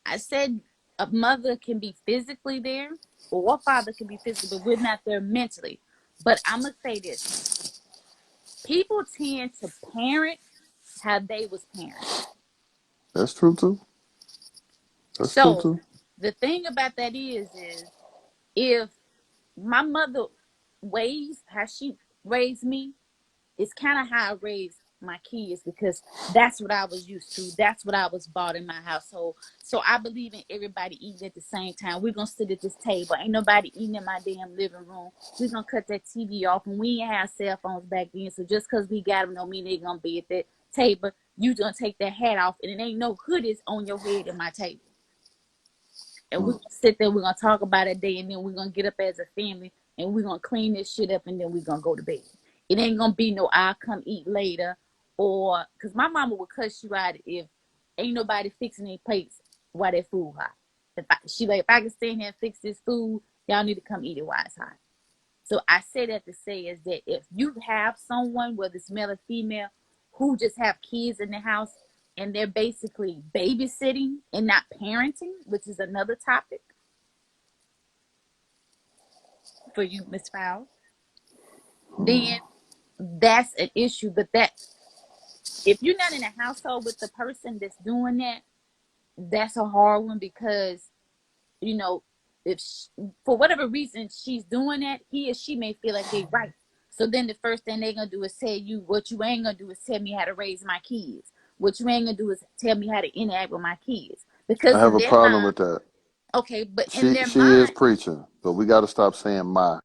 I said a mother can be physically there or a father can be physically, but we're not there mentally. But I'm gonna say this. People tend to parent how they was parented. That's true too. That's true So too. the thing about that is if my mother ways how she raised me, it's kind of how I raised my kids because that's what I was used to. That's what I was bought in my household. So I believe in everybody eating at the same time. We're gonna sit at this table. Ain't nobody eating in my damn living room. We're gonna cut that TV off, and we ain't have cell phones back then. So just because we got them don't mean they gonna be at that table. You gonna take that hat off, and it ain't no hoodies on your head at my table. And we're Mm. gonna sit there, we're gonna talk about it day, and then we're gonna get up as a family and we're gonna clean this shit up and then we're gonna go to bed. It ain't gonna be no I'll come eat later or because my mama would cuss you out if ain't nobody fixing their plates while that food hot. If I can stand here and fix this food, y'all need to come eat it while it's hot. So I say that to say is that if you have someone, whether it's male or female, who just have kids in the house and they're basically babysitting and not parenting, which is another topic for you, Miss Powell, then that's an issue. But that if you're not in a household with the person that's doing that, that's a hard one because you know, if she, for whatever reason she's doing that, he or she may feel like they right. So then the first thing they're gonna do is tell you what you ain't gonna do is tell me how to raise my kids. What you ain't gonna do is tell me how to interact with my kids. I Because have in a their problem mind, with that. okay, but in She their she is mind, preaching, but we got to stop saying my,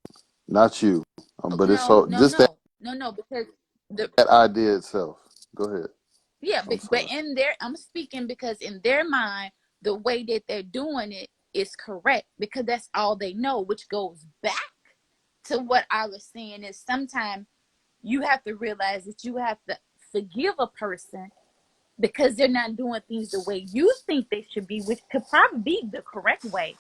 not you. But it's no, so no, just that, no, no, no, because the that idea itself. Go ahead. yeah, I'm but sorry. in their I'm speaking because in their mind, the way that they're doing it is correct because that's all they know, which goes back to what I was saying is sometimes you have to realize that you have to forgive a person because they're not doing things the way you think they should be, which could probably be the correct way,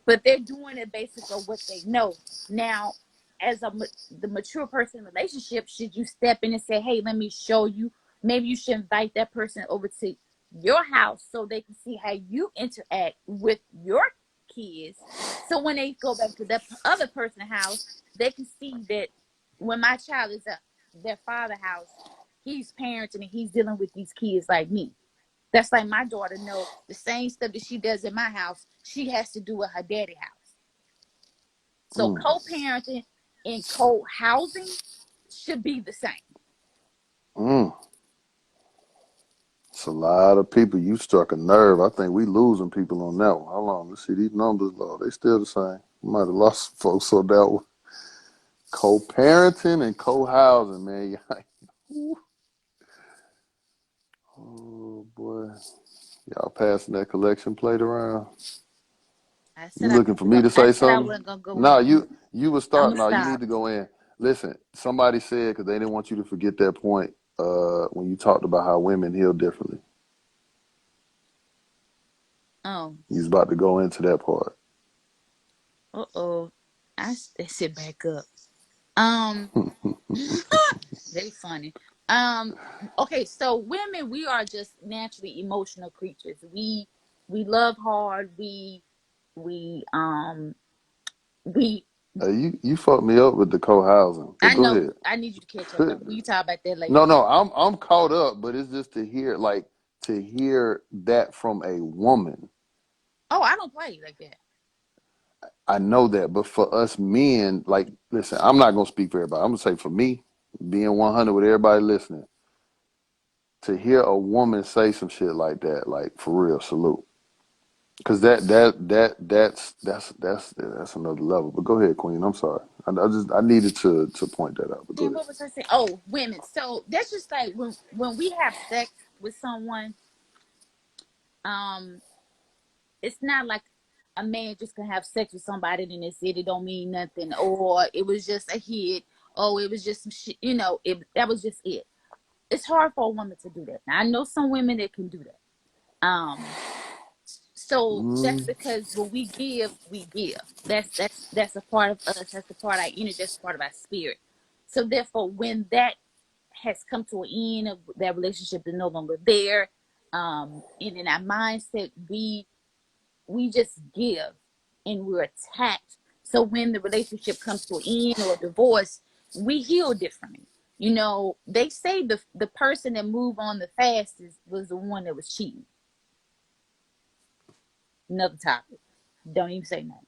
but they're doing it based on what they know. Now, as the mature person in a relationship, should you step in and say, "Hey, let me show you"? Maybe you should invite that person over to your house so they can see how you interact with your kids. So when they go back to that other person's house, they can see that when my child is at their father's house, he's parenting and he's dealing with these kids like me. That's like my daughter know the same stuff that she does in my house, she has to do at her daddy house. So Mm, co-parenting and co-housing should be the same. mm. It's a lot of people. You struck a nerve. I think we losing people on that one. Hold on. Let's see these numbers, Lord. They still the same. We might have lost folks on that one. Co-parenting and co-housing, man. Oh boy. Y'all passing that collection plate around. You looking for me to I say said I something? wasn't gonna go No, in. you would I'm start. gonna No, you need stop. to go in. Listen, somebody said because they didn't want you to forget that point when you talked about how women heal differently. Oh, You was about to go into that part. oh. I sit back up. Um, very funny. Um, okay, so women, we are just naturally emotional creatures. We love hard. We we. You fucked me up with the co-housing, but I go know. ahead. I need you to catch up though. We talk about that later. No, I'm caught up, but it's just to hear that from a woman. Oh, I don't play like that. I know that, but for us men, like, listen, I'm not gonna speak for everybody. I'm gonna say for me, being 100 with everybody listening, to hear a woman say some shit like that, like for real, salute. Because that's another level. But go ahead, Queen. I'm sorry. I needed to point that out. But go Then ahead. what was I saying? Oh, women. So that's just like when we have sex with someone, um, it's not like a man just can have sex with somebody and they said it don't mean nothing, or it was just a hit, oh, it was just some shit, that was just it. It's hard for a woman to do that. Now I know some women that can do that. So that's Mm. because when we give, we give. That's a part of us. That's a part of our energy. That's a part of our spirit. So therefore, when that has come to an end, of that relationship is no longer there, and in our mindset, we just give, and we're attached. So when the relationship comes to an end or a divorce, we heal differently. You know, they say the person that moved on the fastest was the one that was cheating. Another topic. Don't even say nothing.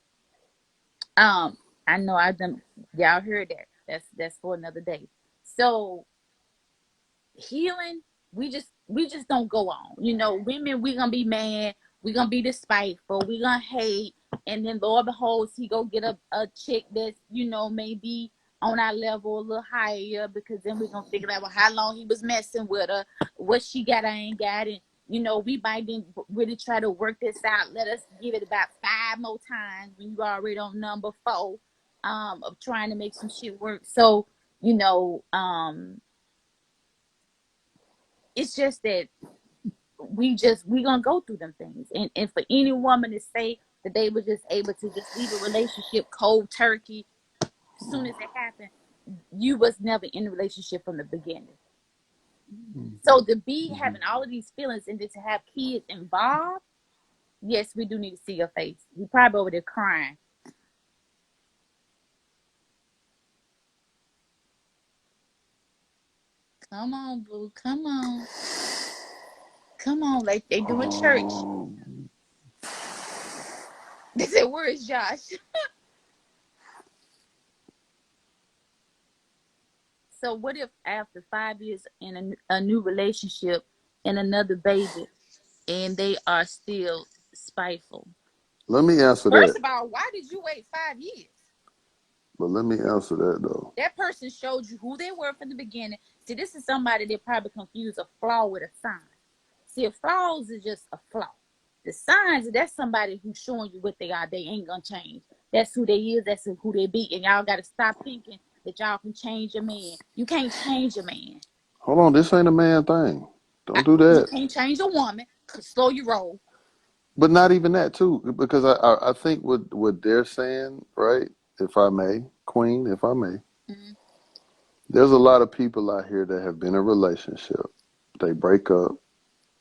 I know I done. Y'all heard that. That's for another day. So healing, we just don't go on. You know, women, we gonna be mad, we gonna be despiteful, we gonna hate, and then Lord beholds, he go get a chick that's, maybe on our level a little higher, because then we gonna figure out, well, how long he was messing with her, what she got, I ain't got it. We might then really try to work this out. Let us give it about 5 more times when you already on number 4, of trying to make some shit work. So, you know, um, it's just that we gonna go through them things, and for any woman to say that they were just able to just leave a relationship cold turkey as soon as it happened, you was never in a relationship from the beginning. So to be having all of these feelings and then to have kids involved, yes, we do need to see your face. You probably over there crying. Come on, boo, come on, come on, like they do in church. Oh, They said, where is Josh? So what if after 5 years in a new relationship and another baby, and they are still spiteful? let me answer First that. of all, why did you wait 5 years? But let me answer that though. That person showed you who they were from the beginning. See, this is somebody that probably confused a flaw with a sign. See, a flaws is just a flaw. The signs, that's somebody who's showing you what they are. They ain't gonna change. That's who they is. That's who they be. And y'all gotta stop thinking that y'all can change a man. You can't change a man. Hold on, this ain't a man thing. Don't do You that. can't change a woman. Slow your roll. But not even that too, because I think what they're saying, right? If I may, Queen, if I may, Mm-hmm. there's a lot of people out here that have been in a relationship. They break up.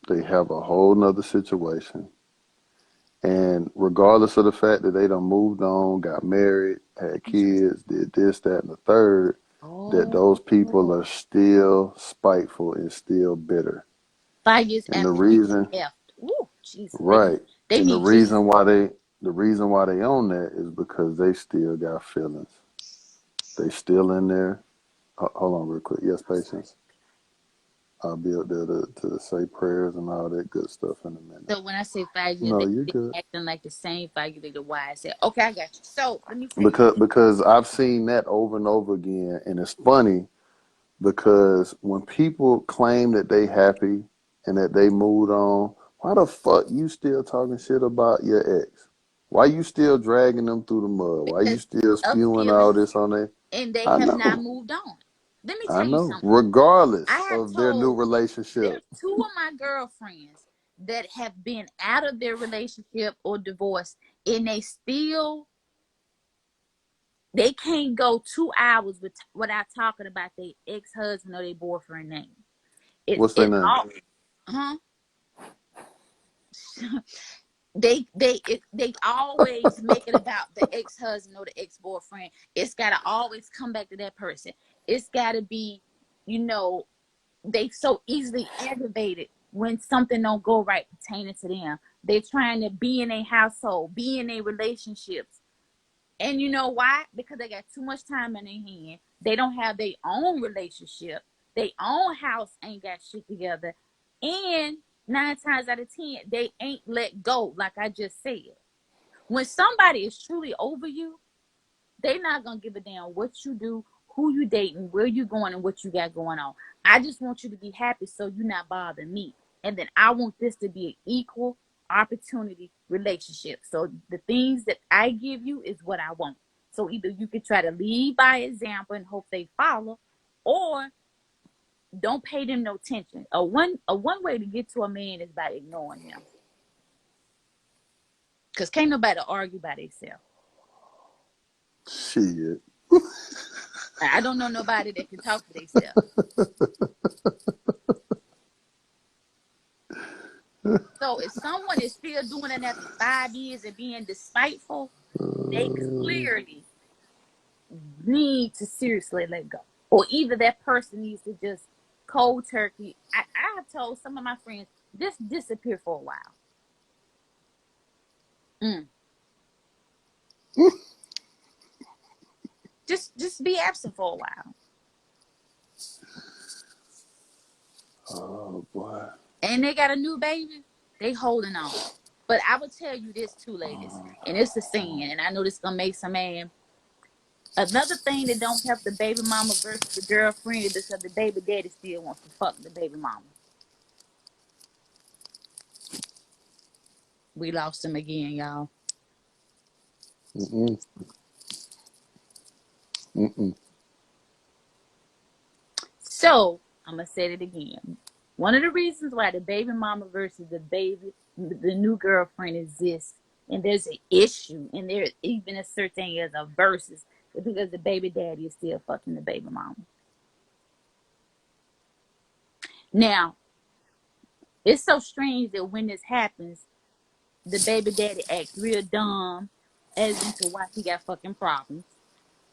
They have a whole nother situation. And regardless of the fact that they done moved on, got married, had kids, did this, that, and the third, that Oh, those people are still spiteful and still bitter. 5 years And the after they reason, left. Ooh, Jesus. right, They and need Jesus. the reason why they own that is because they still got feelings. They still in there. Hold on real quick. Yes, patience. I'll be up there to say prayers and all that good stuff in a minute. So when I say 5 years, No, they you're been good. acting like the same 5 years later. Why I said, okay, I got you. So let me say Because I've seen that over and over again, and it's funny because when people claim that they happy and that they moved on, why the fuck you still talking shit about your ex? Why you still dragging them through the mud? Why you because still of spewing all feelings, this on there? and they I have not know, moved on. Let me I tell you know. something. I Regardless have of their new told relationship, there's two of my girlfriends that have been out of their relationship or divorce, and they can't go 2 hours without talking about their ex-husband or their boyfriend name. what's their It's name? all, huh? They always make it about the ex-husband or the ex-boyfriend. It's got to always come back to that person. It's got to be, you know, they so easily aggravated when something don't go right pertaining to them. They're trying to be in a household, be in a relationships. And you know why? Because they got too much time in their hand. They don't have their own relationship. Their own house ain't got shit together. And 9 times out of 10, they ain't let go, like I just said. When somebody is truly over you, they not gonna give a damn what you do, who you dating, where you going, and what you got going on. I just want you to be happy, so you're not bothering me. And then I want this to be an equal opportunity relationship. So the things that I give you is what I want. So either you could try to lead by example and hope they follow, or Don't pay them no attention. A one way to get to a man is by ignoring him. Cause can't nobody argue by themselves. Shit. I don't know nobody that can talk for themselves. So if someone is still doing it after 5 years and being despiteful, they clearly need to seriously let go. Or either that person needs to just cold turkey. I have told some of my friends, just disappear for a while. Mm. Just be absent for a while. Oh boy. And they got a new baby, they holding on. But I would tell you this too, ladies, and it's a sin, and I know this is gonna make some man. Another thing that don't help the baby mama versus the girlfriend is because the baby daddy still wants to fuck the baby mama. We lost him again, y'all. Mm-mm. Mm-mm. So I'm gonna say it again. One of the reasons why the baby mama versus the new girlfriend exists, and there's an issue, and there's even a certain thing as a versus, is because the baby daddy is still fucking the baby mama. Now, it's so strange that when this happens, the baby daddy acts real dumb, as into why he got fucking problems.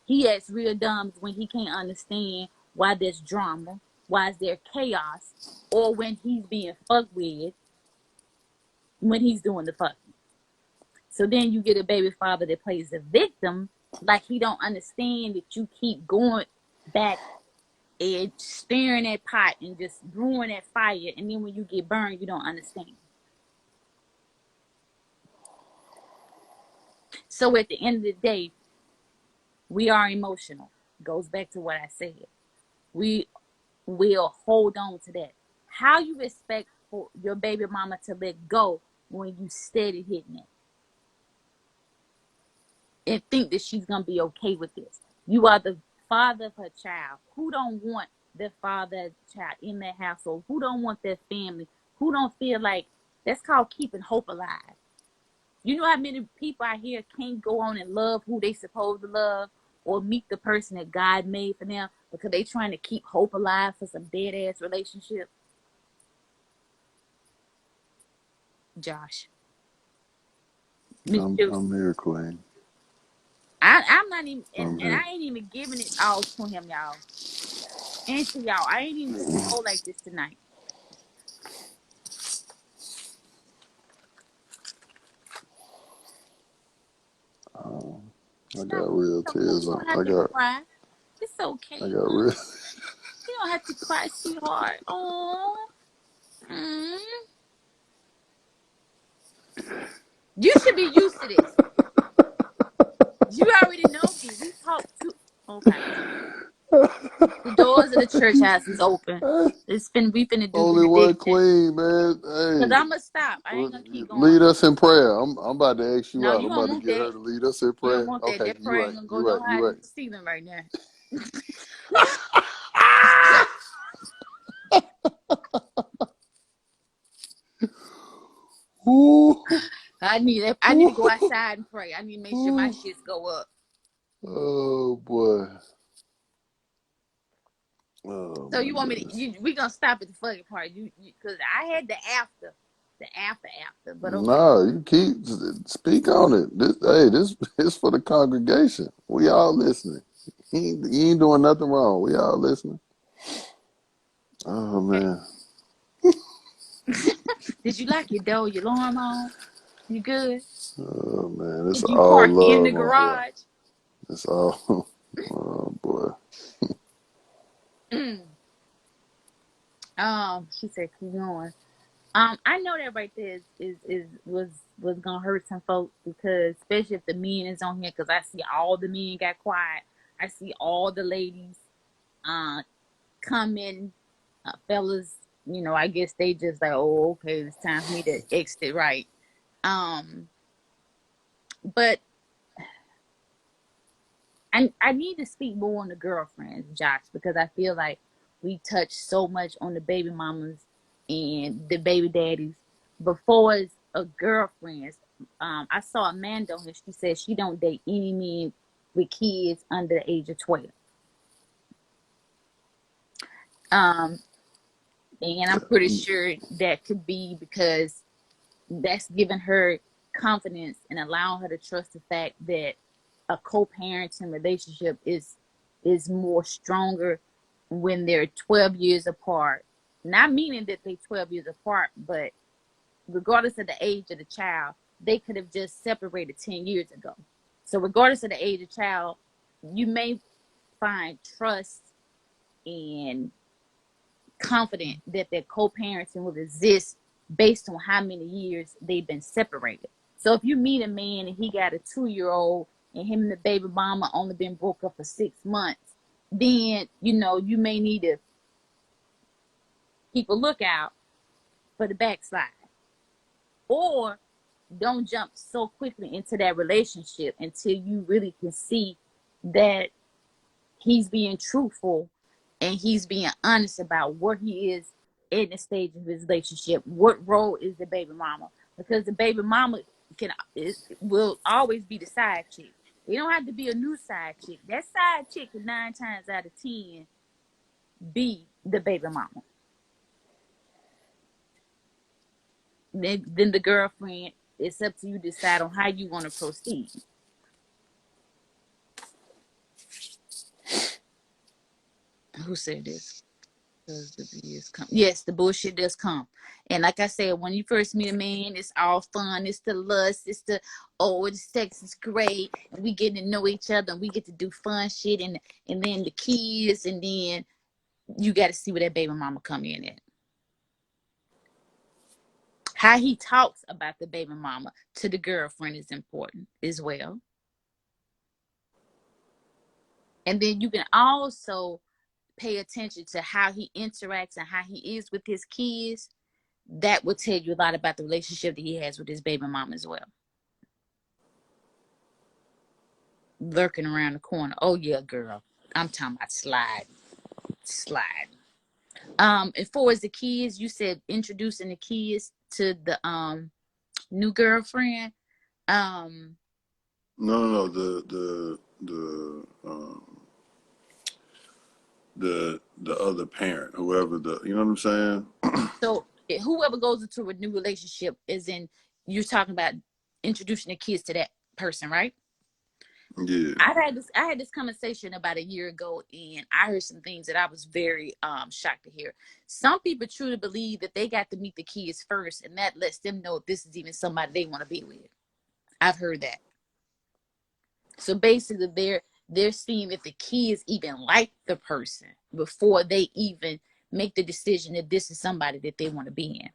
He acts real dumb when he can't understand why there's drama, why is there chaos, or when he's being fucked with, when he's doing the fucking. So then you get a baby father that plays the victim, like he don't understand that you keep going back and stirring that pot and just brewing that fire, and then when you get burned, you don't understand. So at the end of the day, we are emotional. Goes back to what I said. We will hold on to that. How you expect for your baby mama to let go when you steady hitting it and think that she's gonna be okay with this? You are the father of her child. Who don't want their father child in their household? Who don't want their family? Who don't feel like that's called keeping hope alive? You know how many people out here can't go on and love who they supposed to love or meet the person that God made for them because they trying to keep hope alive for some dead ass relationship? Josh, Miss I'm Juicy. here, Queen. I'm not even, I'm and here. I ain't even giving it all to him, y'all. And to y'all, I ain't even finna go like this tonight. I Stop. got real You tears on. don't have to cry. It's okay. I got real. You don't have to cry, sweetheart. Oh, mm. You should be used to this. You already know me. We talk to. Okay. The doors of the church house is open. We finna do Only one benediction. queen, man. Cause Hey, I'ma stop. I ain't gonna keep going. lead us in prayer. I'm about to ask you No, out. you I'm don't about to want get that. her to lead us in You don't prayer. want that. Okay, That you prayer right. ain't gonna go You no right. higher You than right. the ceiling right now. Ooh, I need to go ooh, outside and pray. I need to make sure my ooh. shits go up. Oh boy. Oh So my you want me to? goodness. We gonna stop at the fucking part? Cause I had the after. But okay, No, you keep speak on it. This is for the congregation. We all listening. You ain't doing nothing wrong. We all listening. Oh okay. man. Did you lock your door, your alarm on? You good? Oh man. It's Did you all park in the love on here. garage? It's all. Oh boy. Mm. She said keep going. I know that right there was gonna hurt some folks because especially if the men is on here because I see all the men got quiet. I see all the ladies uh come in, fellas. I guess they just like, oh, okay, it's time for me to exit, right? Um, but I need to speak more on the girlfriends, Josh, because I feel like we touch so much on the baby mamas and the baby daddies. Before as a girlfriend, I saw Amanda on here. She said she don't date any men with kids under the age of 12. Um, and I'm pretty sure that could be because that's giving her confidence and allowing her to trust the fact that a co-parenting relationship is more stronger when they're 12 years apart. Not meaning that they're 12 years apart, but regardless of the age of the child, they could have just separated 10 years ago. So regardless of the age of the child, you may find trust and confident that their co-parenting will exist based on how many years they've been separated. So if you meet a man and he got a 2-year-old and him and the baby mama only been broke up for 6 months, then you may need to keep a lookout for the backslide. Or don't jump so quickly into that relationship until you really can see that he's being truthful and he's being honest about where he is in the stage of his relationship. What role is the baby mama? Because the baby mama will always be the side chick. You don't have to be a new side chick. That side chick can 9 times out of 10 be the baby mama. Then the girlfriend, it's up to you to decide on how you want to proceed. Who said this? Because the BS come. Yes, the bullshit does come. And like I said, when you first meet a man, it's all fun. It's the lust. It's the, oh, the sex is great. And we get to know each other and we get to do fun shit. And then the kids. And then you got to see where that baby mama come in at. How he talks about the baby mama to the girlfriend is important as well. And then you can also pay attention to how he interacts and how he is with his kids. That will tell you a lot about the relationship that he has with his baby mom as well. Lurking around the corner. Oh yeah, girl. I'm talking about slide. As far as the kids, you said introducing the kids to the new girlfriend. No. The other parent, whoever you know what I'm saying? So whoever goes into a new relationship is in. You're talking about introducing the kids to that person, right? Yeah. I had this conversation about a year ago, and I heard some things that I was very shocked to hear. Some people truly believe that they got to meet the kids first, and that lets them know if this is even somebody they want to be with. I've heard that. So basically, they're seeing if the kids even like the person before they even make the decision that this is somebody that they want to be in.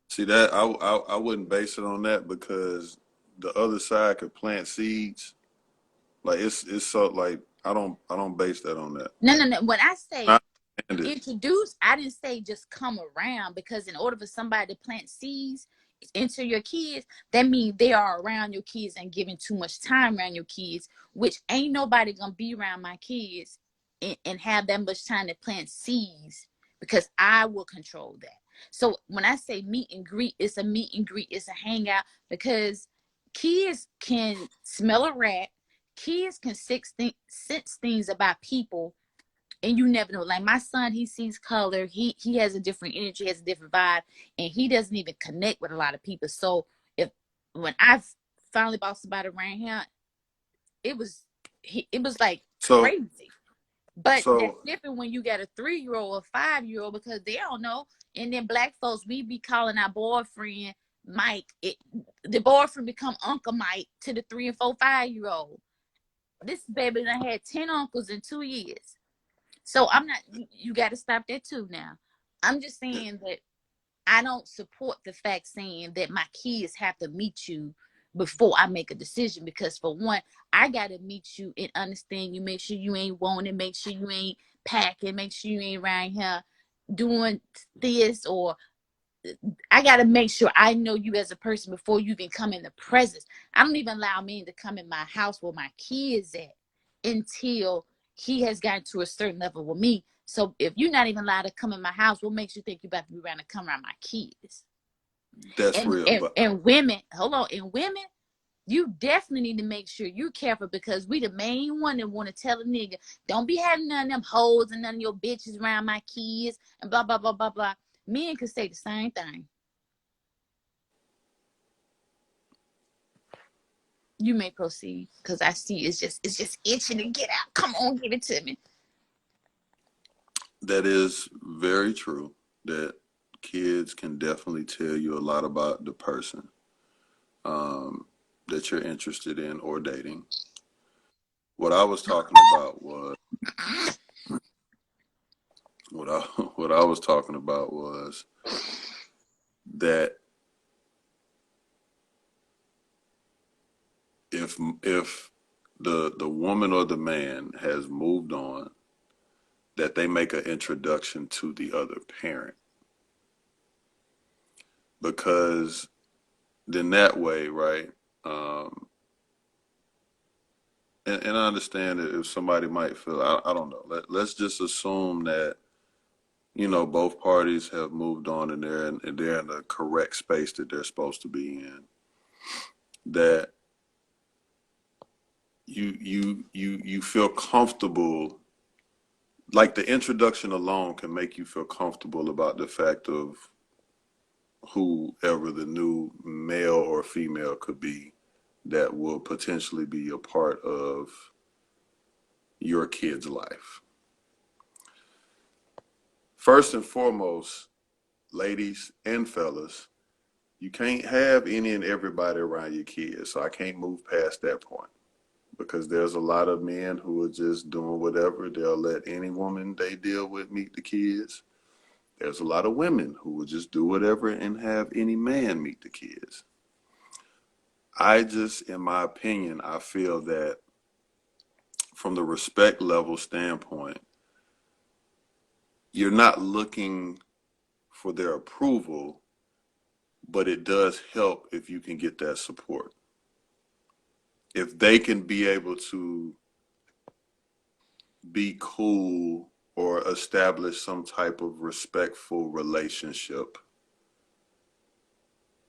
See that I wouldn't base it on that because the other side could plant seeds. Like it's so like I don't base that on that. No. When I I say understand it. introduce, I didn't say just come around, because in order for somebody to plant seeds into your kids, that means they are around your kids and giving too much time around your kids, which ain't nobody gonna be around my kids and have that much time to plant seeds, because I will control that. So when I say meet and greet, it's a meet and greet, it's a hangout, because kids can smell a rat, kids can sense things about people, and you never know. Like my son, he sees color, he has a different energy, has a different vibe, and he doesn't even connect with a lot of people. So if when I finally bought somebody around here, it was it was like So crazy. But that's so different when you got a 3-year-old or 5-year-old, because they don't know. And then black folks, we be calling our boyfriend Mike. The boyfriend become Uncle Mike to the 3 and 4, 5-year-old. This baby done had 10 uncles in 2 years. So I'm not, you got to stop that too now. I'm just saying that I don't support the fact saying that my kids have to meet you before I make a decision, because for one, I got to meet you and understand you, make sure you ain't wanting, make sure you ain't packing, make sure you ain't around here doing this, or I got to make sure I know you as a person before you even come in the presence. I don't even allow men to come in my house where my kids at until he has gotten to a certain level with me. So if you're not even allowed to come in my house, what makes you think you're about to be around to come around my kids? That's And real. and, But and women, hold on, and women, you definitely need to make sure you're careful, because we the main one that want to tell a nigga, don't be having none of them hoes and none of your bitches around my kids and blah blah blah blah blah. Men could say the same thing. You may proceed, because I see it's just itching to get out. Come on, give it to me. that is very true. That kids can definitely tell you a lot about the person that you're interested in or dating. What I was talking about was what I what I was talking about was that if the woman or the man has moved on, that they make an introduction to the other parent, because then that way, right? Um, and I understand that if somebody might feel, I don't know. Let's just assume that both parties have moved on and they're in the correct space that they're supposed to be in. That you feel comfortable, like the introduction alone can make you feel comfortable about the fact of whoever the new male or female could be that will potentially be a part of your kid's life. First and foremost, ladies and fellas, you can't have any and everybody around your kids. So I can't move past that point, because there's a lot of men who are just doing whatever. They'll let any woman they deal with meet the kids. There's a lot of women who will just do whatever and have any man meet the kids. I just, in my opinion, I feel that from the respect level standpoint, you're not looking for their approval, but it does help if you can get that support. If they can be able to be cool or establish some type of respectful relationship.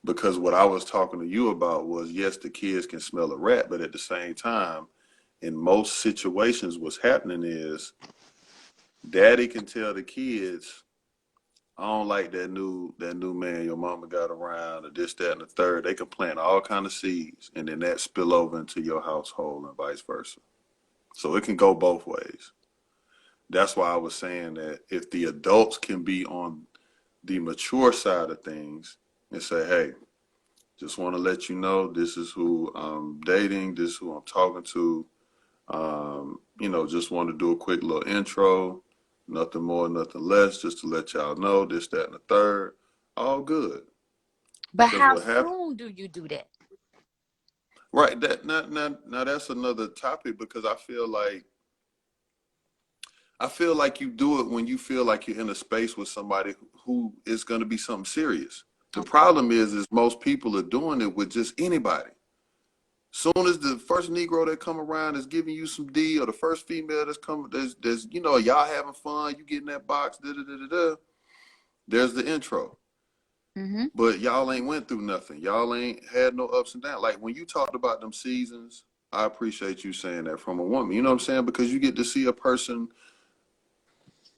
Because what I was talking to you about was, yes, the kids can smell a rat, but at the same time, in most situations, what's happening is daddy can tell the kids, I don't like that new man your mama got around, or this, that, and the third. They can plant all kind of seeds, and then that spill over into your household and vice versa. So it can go both ways. That's why I was saying that if the adults can be on the mature side of things and say, hey, just want to let you know this is who I'm dating, this is who I'm talking to. Just want to do a quick little intro, nothing more, nothing less, just to let y'all know this, that, and the third. All good. But Because how what happened, soon do you do that? right? That now that's another topic, because I feel like you do it when you feel like you're in a space with somebody who is going to be something serious. The Okay. problem is most people are doing it with just anybody. Soon as the first Negro that come around is giving you some D, or the first female that's coming, there's y'all having fun, you get in that box, da da da da da. There's the intro, Mm-hmm. but y'all ain't went through nothing. Y'all ain't had no ups and downs. Like when you talked about them seasons, I appreciate you saying that from a woman. You know what I'm saying? Because you get to see a person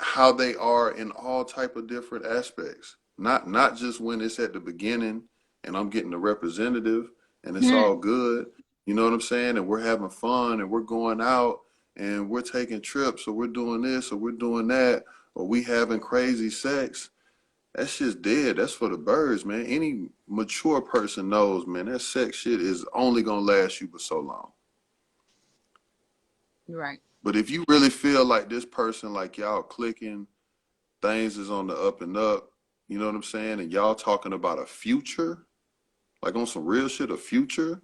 how they are in all type of different aspects. Not just when it's at the beginning and I'm getting the representative and it's all Hmm. good. You know what I'm saying? And we're having fun and we're going out and we're taking trips, or we're doing this or we're doing that, or we having crazy sex. That's just dead. That's for the birds, man. Any mature person knows, man, that sex shit is only gonna last you for so long. You're right. But if you really feel like this person, like y'all clicking, things is on the up and up, you know what I'm saying? And y'all talking about a future, like on some real shit, a future.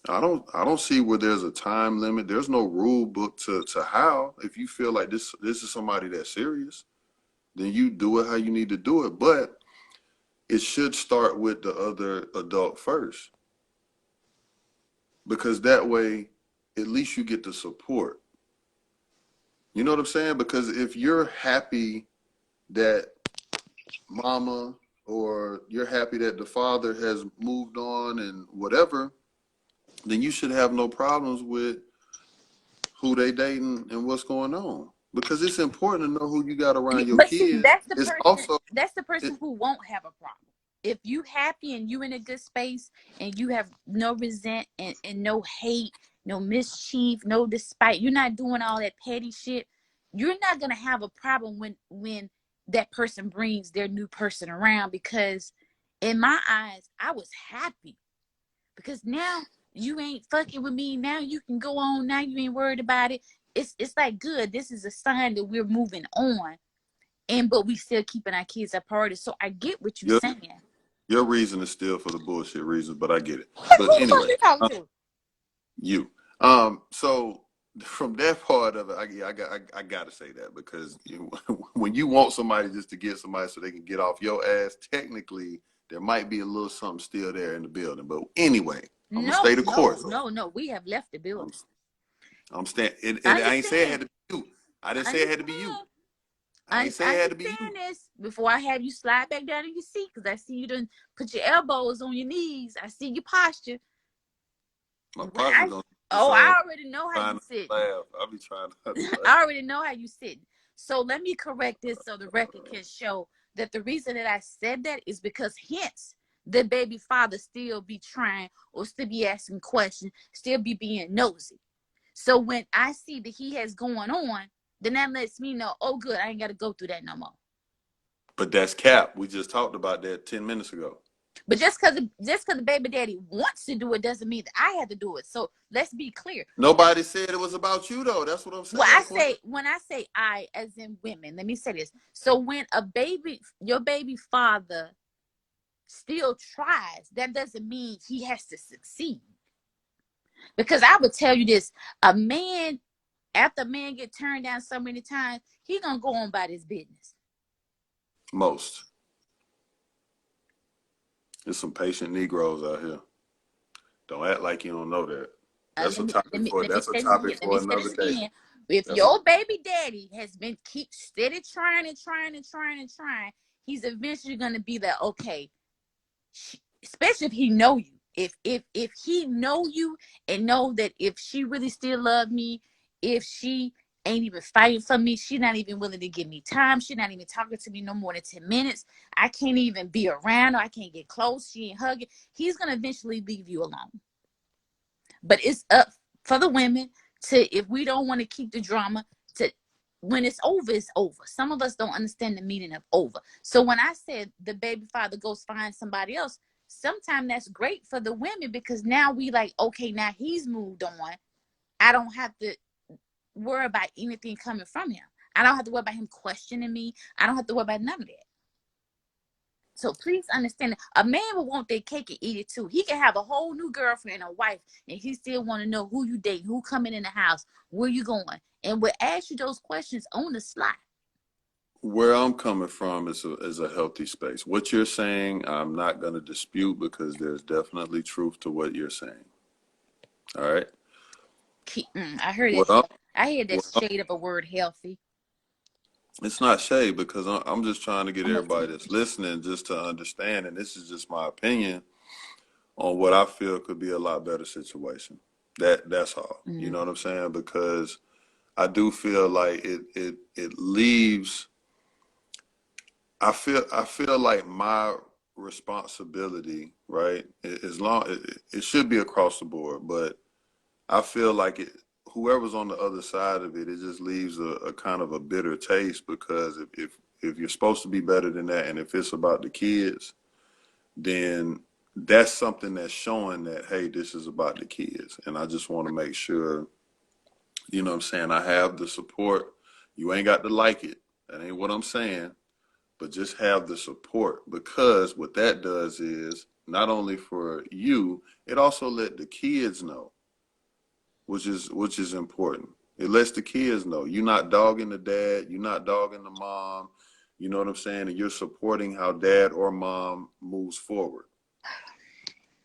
I don't see where there's a time limit. There's no rule book to how. If you feel like this is somebody that's serious, then you do it how you need to do it. But it should start with the other adult first, because that way at least you get the support. You know what I'm saying? Because if you're happy that mama, or you're happy that the father has moved on and whatever, then you should have no problems with who they dating and what's going on. Because it's important to know who you got around your But see, kids. It's also that's the it, person who won't have a problem. If you happy and you in a good space and you have no resent and no hate, no mischief, no despite, you're not doing all that petty shit, you're not gonna have a problem when that person brings their new person around, because in my eyes, I was happy because now you ain't fucking with me. Now you can go on. Now you ain't worried about it. It's like good. This is a sign that we're moving on, and but we still keeping our kids a priority. So I get what you're your saying. your reason is still for the bullshit reasons, but I get it. Who But the fuck anyway, you talking to? you. So from that part of it, I gotta say that because when you want somebody just to get somebody so they can get off your ass, technically there might be a little something still there in the building. But anyway, I'm gonna No, stay the no, course. no, no. We have left the I'm, building. I'm staying. I I ain't say it understand. had to be you. I didn't I say it had to be you. understand. I ain't I say it had to be you. understand this before I have you slide back down in your seat, because I see you done put your elbows on your knees. I see your posture. My When I partner don't be Oh, saying I already know how trying you not to sitting. laugh. I be trying not to laugh. I already know how you sitting. So let me correct this so the record can show that the reason that I said that is because hence the baby father still be trying or still be asking questions, still be being nosy. So when I see that he has going on, then that lets me know, oh good, I ain't gotta go through that no more. But that's cap. We just talked about that 10 minutes ago. But just because the baby daddy wants to do it doesn't mean that I have to do it. So let's be clear. Nobody said it was about you though. That's what I'm Well, saying, Queen. when I say I, as in women, let me say this. So when your baby father still tries, that doesn't mean he has to succeed. Because I would tell you this: a man, after a man get turned down so many times, he gonna go on about his business. Most. There's some patient Negroes out here. Don't act like you don't know that. That's a topic for Let me that's a say this topic again. Let me for say another this day. again. If That's a your baby daddy has been keep steady trying and trying and trying and trying, he's eventually gonna be like, okay, especially if he know you. If he know you and know that if she really still love me, if she ain't even fighting for me, she not even willing to give me time, she not even talking to me no more than 10 minutes, I can't even be around her, I can't get close, she ain't hugging, he's gonna eventually leave you alone. But it's up for the women to, if we don't want to keep the drama, to, when it's over, it's over. Some of us don't understand the meaning of over. So when I said the baby father goes find somebody else, sometimes that's great for the women, because now we like, okay, now he's moved on. I don't have to worry about anything coming from him. I don't have to worry about him questioning me. I don't have to worry about none of that. So please understand that a man will want their cake and eat it too. He can have a whole new girlfriend or wife, and he still want to know who you date, who coming in the house, where you going, and will ask you those questions on the slot. where I'm coming from is a healthy space. What you're saying, I'm not going to dispute because there's definitely truth to what you're saying. All right. I heard What that. I'm, I hear that what I'm, shade of a word, healthy. it's not shade because I'm just trying to get I'm everybody listening. that's listening just to understand, and this is just my opinion on what I feel could be a lot better situation. That's all. You Mm. know what I'm saying? Because I do feel like it leaves. I feel like my responsibility, right? As long it should be across the board, but I feel like whoever's on the other side of it, it just leaves a kind of a bitter taste because if you're supposed to be better than that, and if it's about the kids, then that's something that's showing that hey, this is about the kids, and I just want to make sure, you know what I'm saying, I have the support. You ain't got to like it. That ain't what I'm saying, but just have the support because what that does is not only for you, it also let the kids know, which is important. It lets the kids know you're not dogging the dad, you're not dogging the mom, you know what I'm saying, and you're supporting how dad or mom moves forward.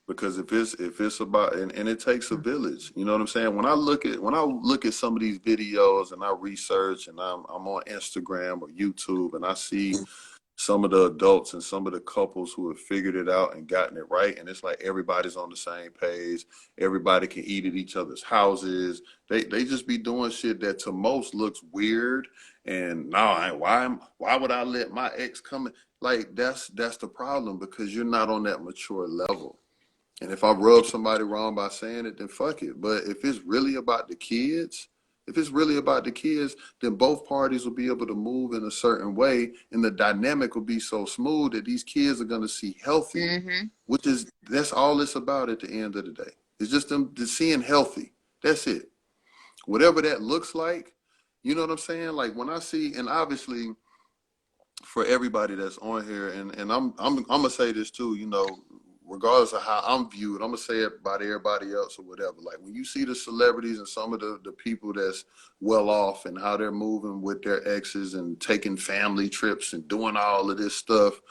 Because if it's about, and it takes a village, you know what I'm saying? When I look at some of these videos and I research and I'm on Instagram or YouTube and I see some of the adults and some of the couples who have figured it out and gotten it right, and it's like everybody's on the same page. Everybody can eat at each other's houses. They just be doing shit that to most looks weird. And no, why would I let my ex come in? Like that's the problem, because you're not on that mature level. And if I rub somebody wrong by saying it, then fuck it. But if it's really about the kids, then both parties will be able to move in a certain way, and the dynamic will be so smooth that these kids are going to see healthy, Mm-hmm. that's all it's about at the end of the day. It's just them just seeing healthy. That's it. Whatever that looks like, you know what I'm saying? Like when I see, and obviously for everybody that's on here, and I'm gonna say this too, regardless of how I'm viewed, I'm gonna say it about everybody else or whatever. Like when you see the celebrities and some of the people that's well off and how they're moving with their exes and taking family trips and doing all of this stuff,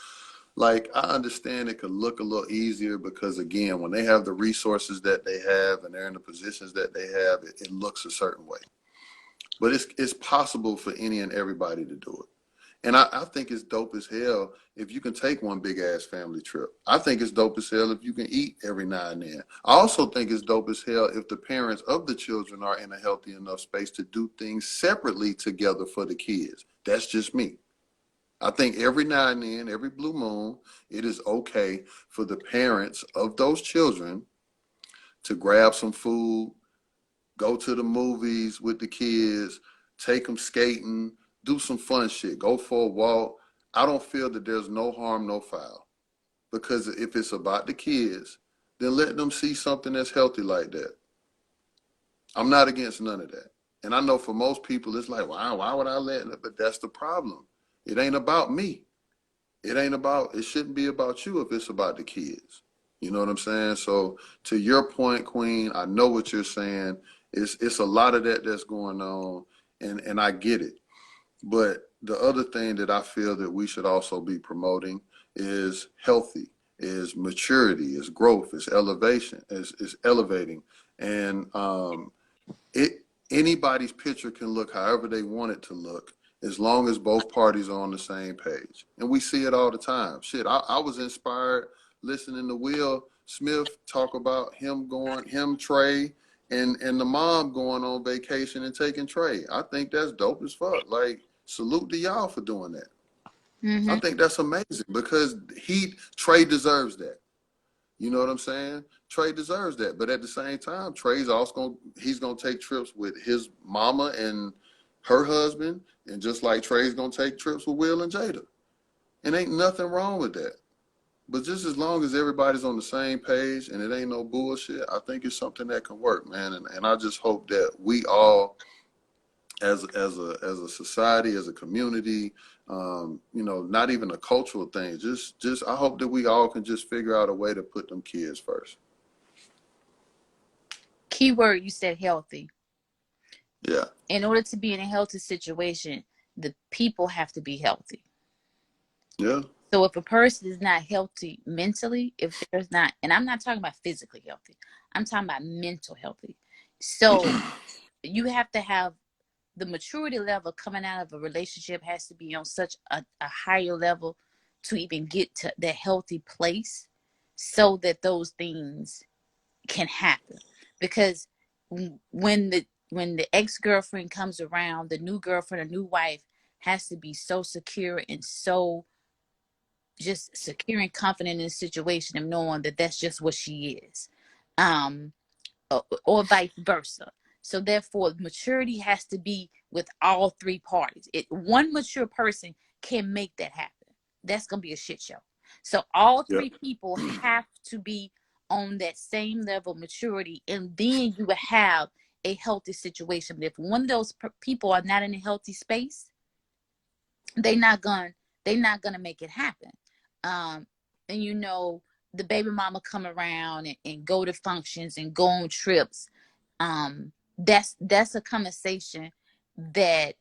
like I understand it could look a little easier because again, when they have the resources that they have and they're in the positions that they have, it looks a certain way. But it's possible for any and everybody to do it. And I think it's dope as hell if you can take one big ass family trip. I think it's dope as hell if you can eat every now and then. I also think it's dope as hell if the parents of the children are in a healthy enough space to do things separately together for the kids. That's just me. I think every now and then, every blue moon, it is okay for the parents of those children to grab some food, go to the movies with the kids, take them skating, do some fun shit, go for a walk. I don't feel that there's no harm, no foul. Because if it's about the kids, then let them see something that's healthy like that. I'm not against none of that. And I know for most people, it's like, why would I let it? But that's the problem. It ain't about me. It shouldn't be about you if it's about the kids. You know what I'm saying? So to your point, Queen, I know what you're saying. It's a lot of that that's going on, and I get it. But the other thing that I feel that we should also be promoting is healthy, is maturity, is growth, is elevation, is elevating. And it anybody's picture can look however they want it to look as long as both parties are on the same page. And we see it all the time. Shit, I was inspired listening to Will Smith talk about him, Trey, and the mom going on vacation and taking Trey. I think that's dope as fuck. Like, salute to y'all for doing that. I Mm-hmm. think that's amazing because Trey deserves that. You know what I'm saying? Trey deserves that, but at the same time, he's gonna take trips with his mama and her husband, and just like Trey's gonna take trips with Will and Jada, and ain't nothing wrong with that. But just as long as everybody's on the same page and it ain't no bullshit, I think it's something that can work, man. And I just hope that we all, as a society, as a community, not even a cultural thing. Just I hope that we all can just figure out a way to put them kids first. Keyword, you said healthy. Yeah. In order to be in a healthy situation, the people have to be healthy. Yeah. So if a person is not healthy mentally, if there's not, and I'm not talking about physically healthy, I'm talking about mental healthy. So you have to have the maturity level coming out of a relationship has to be on such a higher level to even get to the healthy place so that those things can happen. Because when the ex-girlfriend comes around, the new girlfriend or new wife has to be so secure and so just secure and confident in the situation of knowing that that's just what she is, um or vice versa. So therefore maturity has to be with all three parties. One mature person can make that happen. That's gonna be a shit show. So all Yeah. three people have to be on that same level of maturity, and then you will have a healthy situation. But if one of those people are not in a healthy space, they not gonna they not gonna make it happen. um and the baby mama come around and go to functions and go on trips. That's a conversation that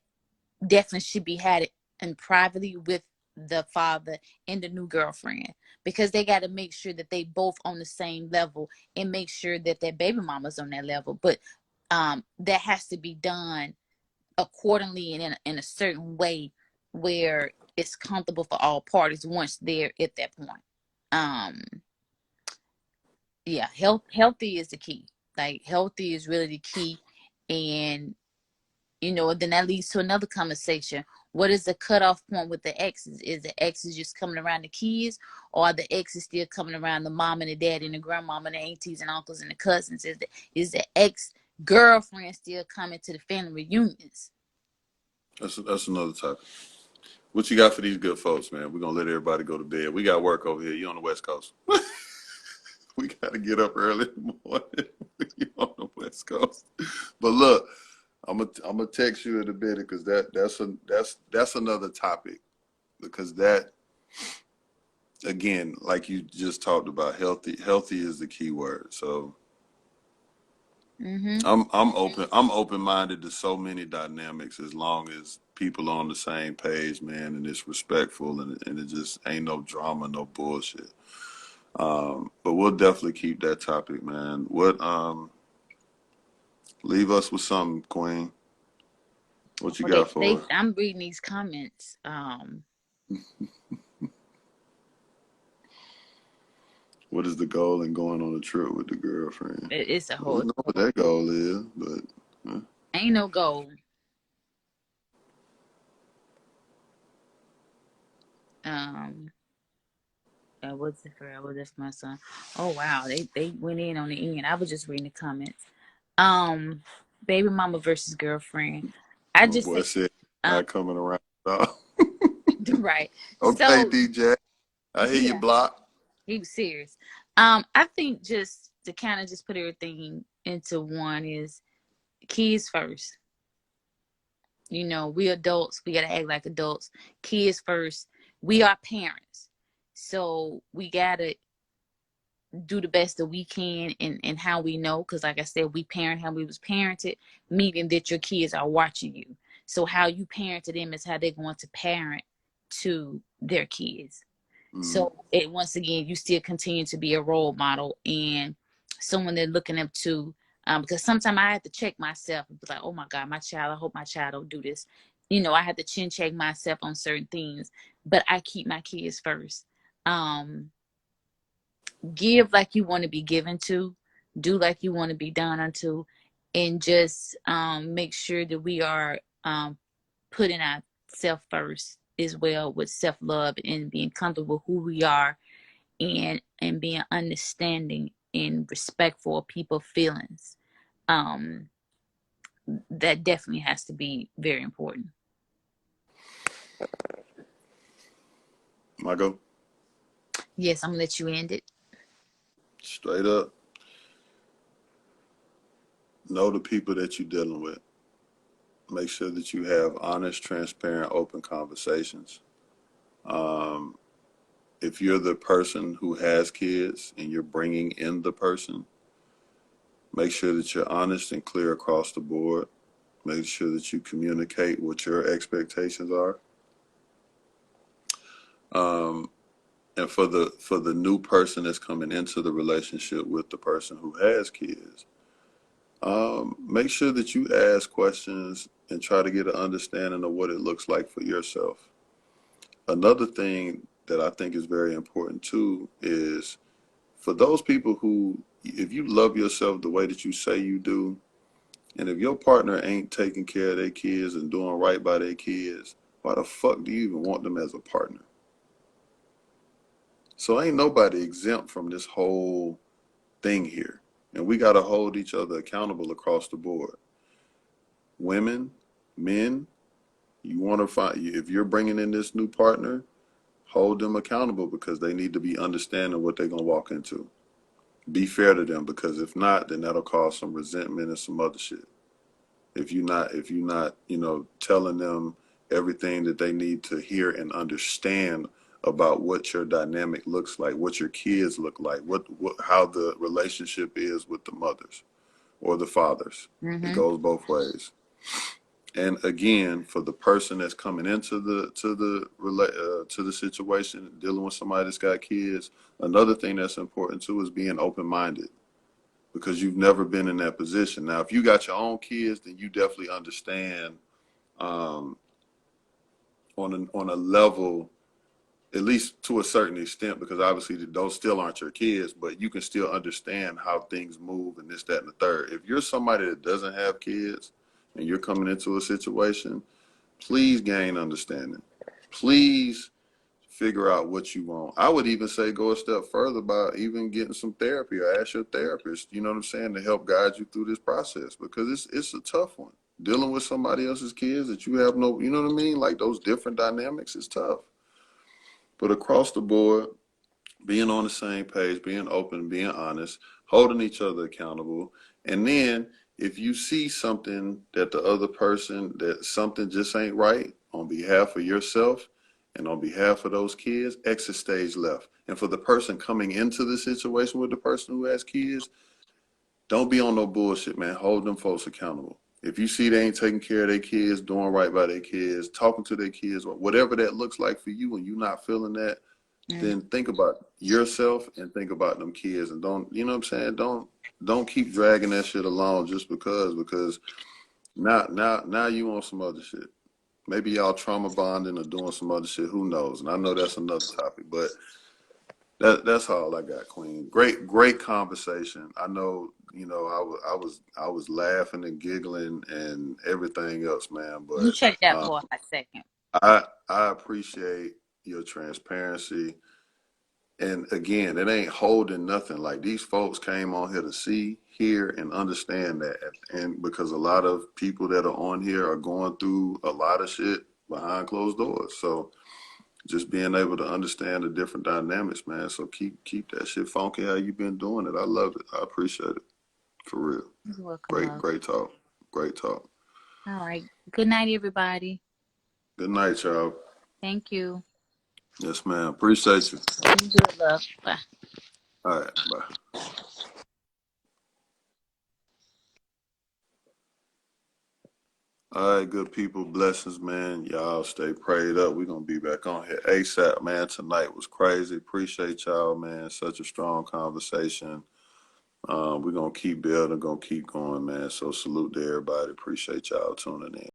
definitely should be had in privately with the father and the new girlfriend, because they got to make sure that they both on the same level and make sure that their baby mama's on that level. But that has to be done accordingly and in a certain way where it's comfortable for all parties once they're at that point. Um, yeah, healthy is the key. Like healthy is really the key, and then that leads to another conversation. What is the cutoff point with the exes? Is the exes just coming around the kids, or are the exes still coming around the mom and the dad and the grandmama and the aunties and uncles and the cousins? Is the ex girlfriend still coming to the family reunions? That's another topic. What you got for these good folks, man? We're gonna let everybody go to bed. We got work over here. You on the West Coast? We gotta get up early in the morning. You on the West Coast? But look, I'm gonna text you in a bit because that's another topic, because that, again, like you just talked about, healthy is the key word. So Mm-hmm. I'm open minded to so many dynamics, as long as people are on the same page, man, and it's respectful, and it just ain't no drama, no bullshit. But we'll definitely keep that topic, man. Leave us with something, Queen. What you Well, got for us? I'm reading these comments. What is the goal in going on a trip with the girlfriend? It's a We whole, know what that goal is, but ain't no goal. Um, what's it for? Was it for my son? Oh wow, they went in on the end. I was just reading the comments. Um, baby mama versus girlfriend. I my just boy say, said um, not coming around at all. right. Okay, So DJ, I hear you, yeah, block. he was serious. I think just to kind of just put everything into one is kids first. We adults, we gotta act like adults. Kids first. We are parents, so we gotta do the best that we can in how we know, because like I said, we parent how we was parented, meaning that your kids are watching you. So how you parented them is how they're going to parent to their kids. Mm, So it once again, you still continue to be a role model and someone they're looking up to. Because sometimes I have to check myself and be like, oh my God, my child, I hope my child don't do this. I have to chin check myself on certain things, but I keep my kids first. Um, Give like you want to be given to, do like you want to be done unto, and just make sure that we are putting ourselves first as well, with self-love and being comfortable who we are, and being understanding and respectful of people's feelings. um that definitely has to be very important. Michael, Yes, I'm gonna let you end it. straight up, know the people that you're dealing with. Make sure that you have honest, transparent, open conversations. Um, if you're the person who has kids and you're bringing in the person, make sure that you're honest and clear across the board. Make sure that you communicate what your expectations are. Um, and for the new person that's coming into the relationship with the person who has kids, make sure that you ask questions and try to get an understanding of what it looks like for yourself. Another thing that I think is very important too is, for those people who, if you love yourself the way that you say you do, and if your partner ain't taking care of their kids and doing right by their kids, why the fuck do you even want them as a partner? So ain't nobody exempt from this whole thing here. And we got to hold each other accountable across the board. Women, men, you want to find, if you're bringing in this new partner, hold them accountable, because they need to be understanding what they're going to walk into. Be fair to them, because if not, then that'll cause some resentment and some other shit. If you're not, telling them everything that they need to hear and understand about what your dynamic looks like, what your kids look like, what how the relationship is with the mothers or the fathers. It Mm-hmm. goes both ways. And again, for the person that's coming into the situation, dealing with somebody that's got kids, another thing that's important too is being open minded, because you've never been in that position. Now, if you got your own kids, then you definitely understand um, on a level, at least to a certain extent, because obviously those still aren't your kids, but you can still understand how things move and this, that, and the third. If you're somebody that doesn't have kids and you're coming into a situation, please gain understanding. Please figure out what you want. I would even say go a step further by even getting some therapy, or ask your therapist, you know what I'm saying, to help guide you through this process, because it's a tough one. Dealing with somebody else's kids that you have no, you know what I mean? Like those different dynamics is tough. But across the board, being on the same page, being open, being honest, holding each other accountable. And then if you see something that the other person, that something just ain't right on behalf of yourself and on behalf of those kids, exit stage left. And for the person coming into the situation with the person who has kids, don't be on no bullshit, man. Hold them folks accountable. If you see they ain't taking care of their kids, doing right by their kids, talking to their kids, or whatever that looks like for you, and you're not feeling that, Mm. then think about yourself and think about them kids, and don't, you know what I'm saying, don't keep dragging that shit along just because now you on some other shit. Maybe y'all trauma bonding or doing some other shit, who knows? And I know that's another topic, but that's all I got, Queen. Great conversation. I know, I was laughing and giggling and everything else, man, You but check that um, for a hot second. I appreciate your transparency. And again, it ain't holding nothing. Like, these folks came on here to see, hear, and understand that. And because a lot of people that are on here are going through a lot of shit behind closed doors. So just being able to understand the different dynamics, man. So keep that shit funky how you been doing it. I love it. I appreciate it. For real. You're welcome, Great, love. great talk. Great talk. All right. Good night, everybody. Good night, y'all. Thank you. Yes, ma'am. Appreciate you. You good, love. Bye. All right. Bye. All right, good people, blessings, man. Y'all stay prayed up. We're gonna be back on here ASAP, man. Tonight was crazy. Appreciate y'all, man. Such a strong conversation. We're gonna keep building, gonna keep going, man. So salute to everybody. Appreciate y'all tuning in.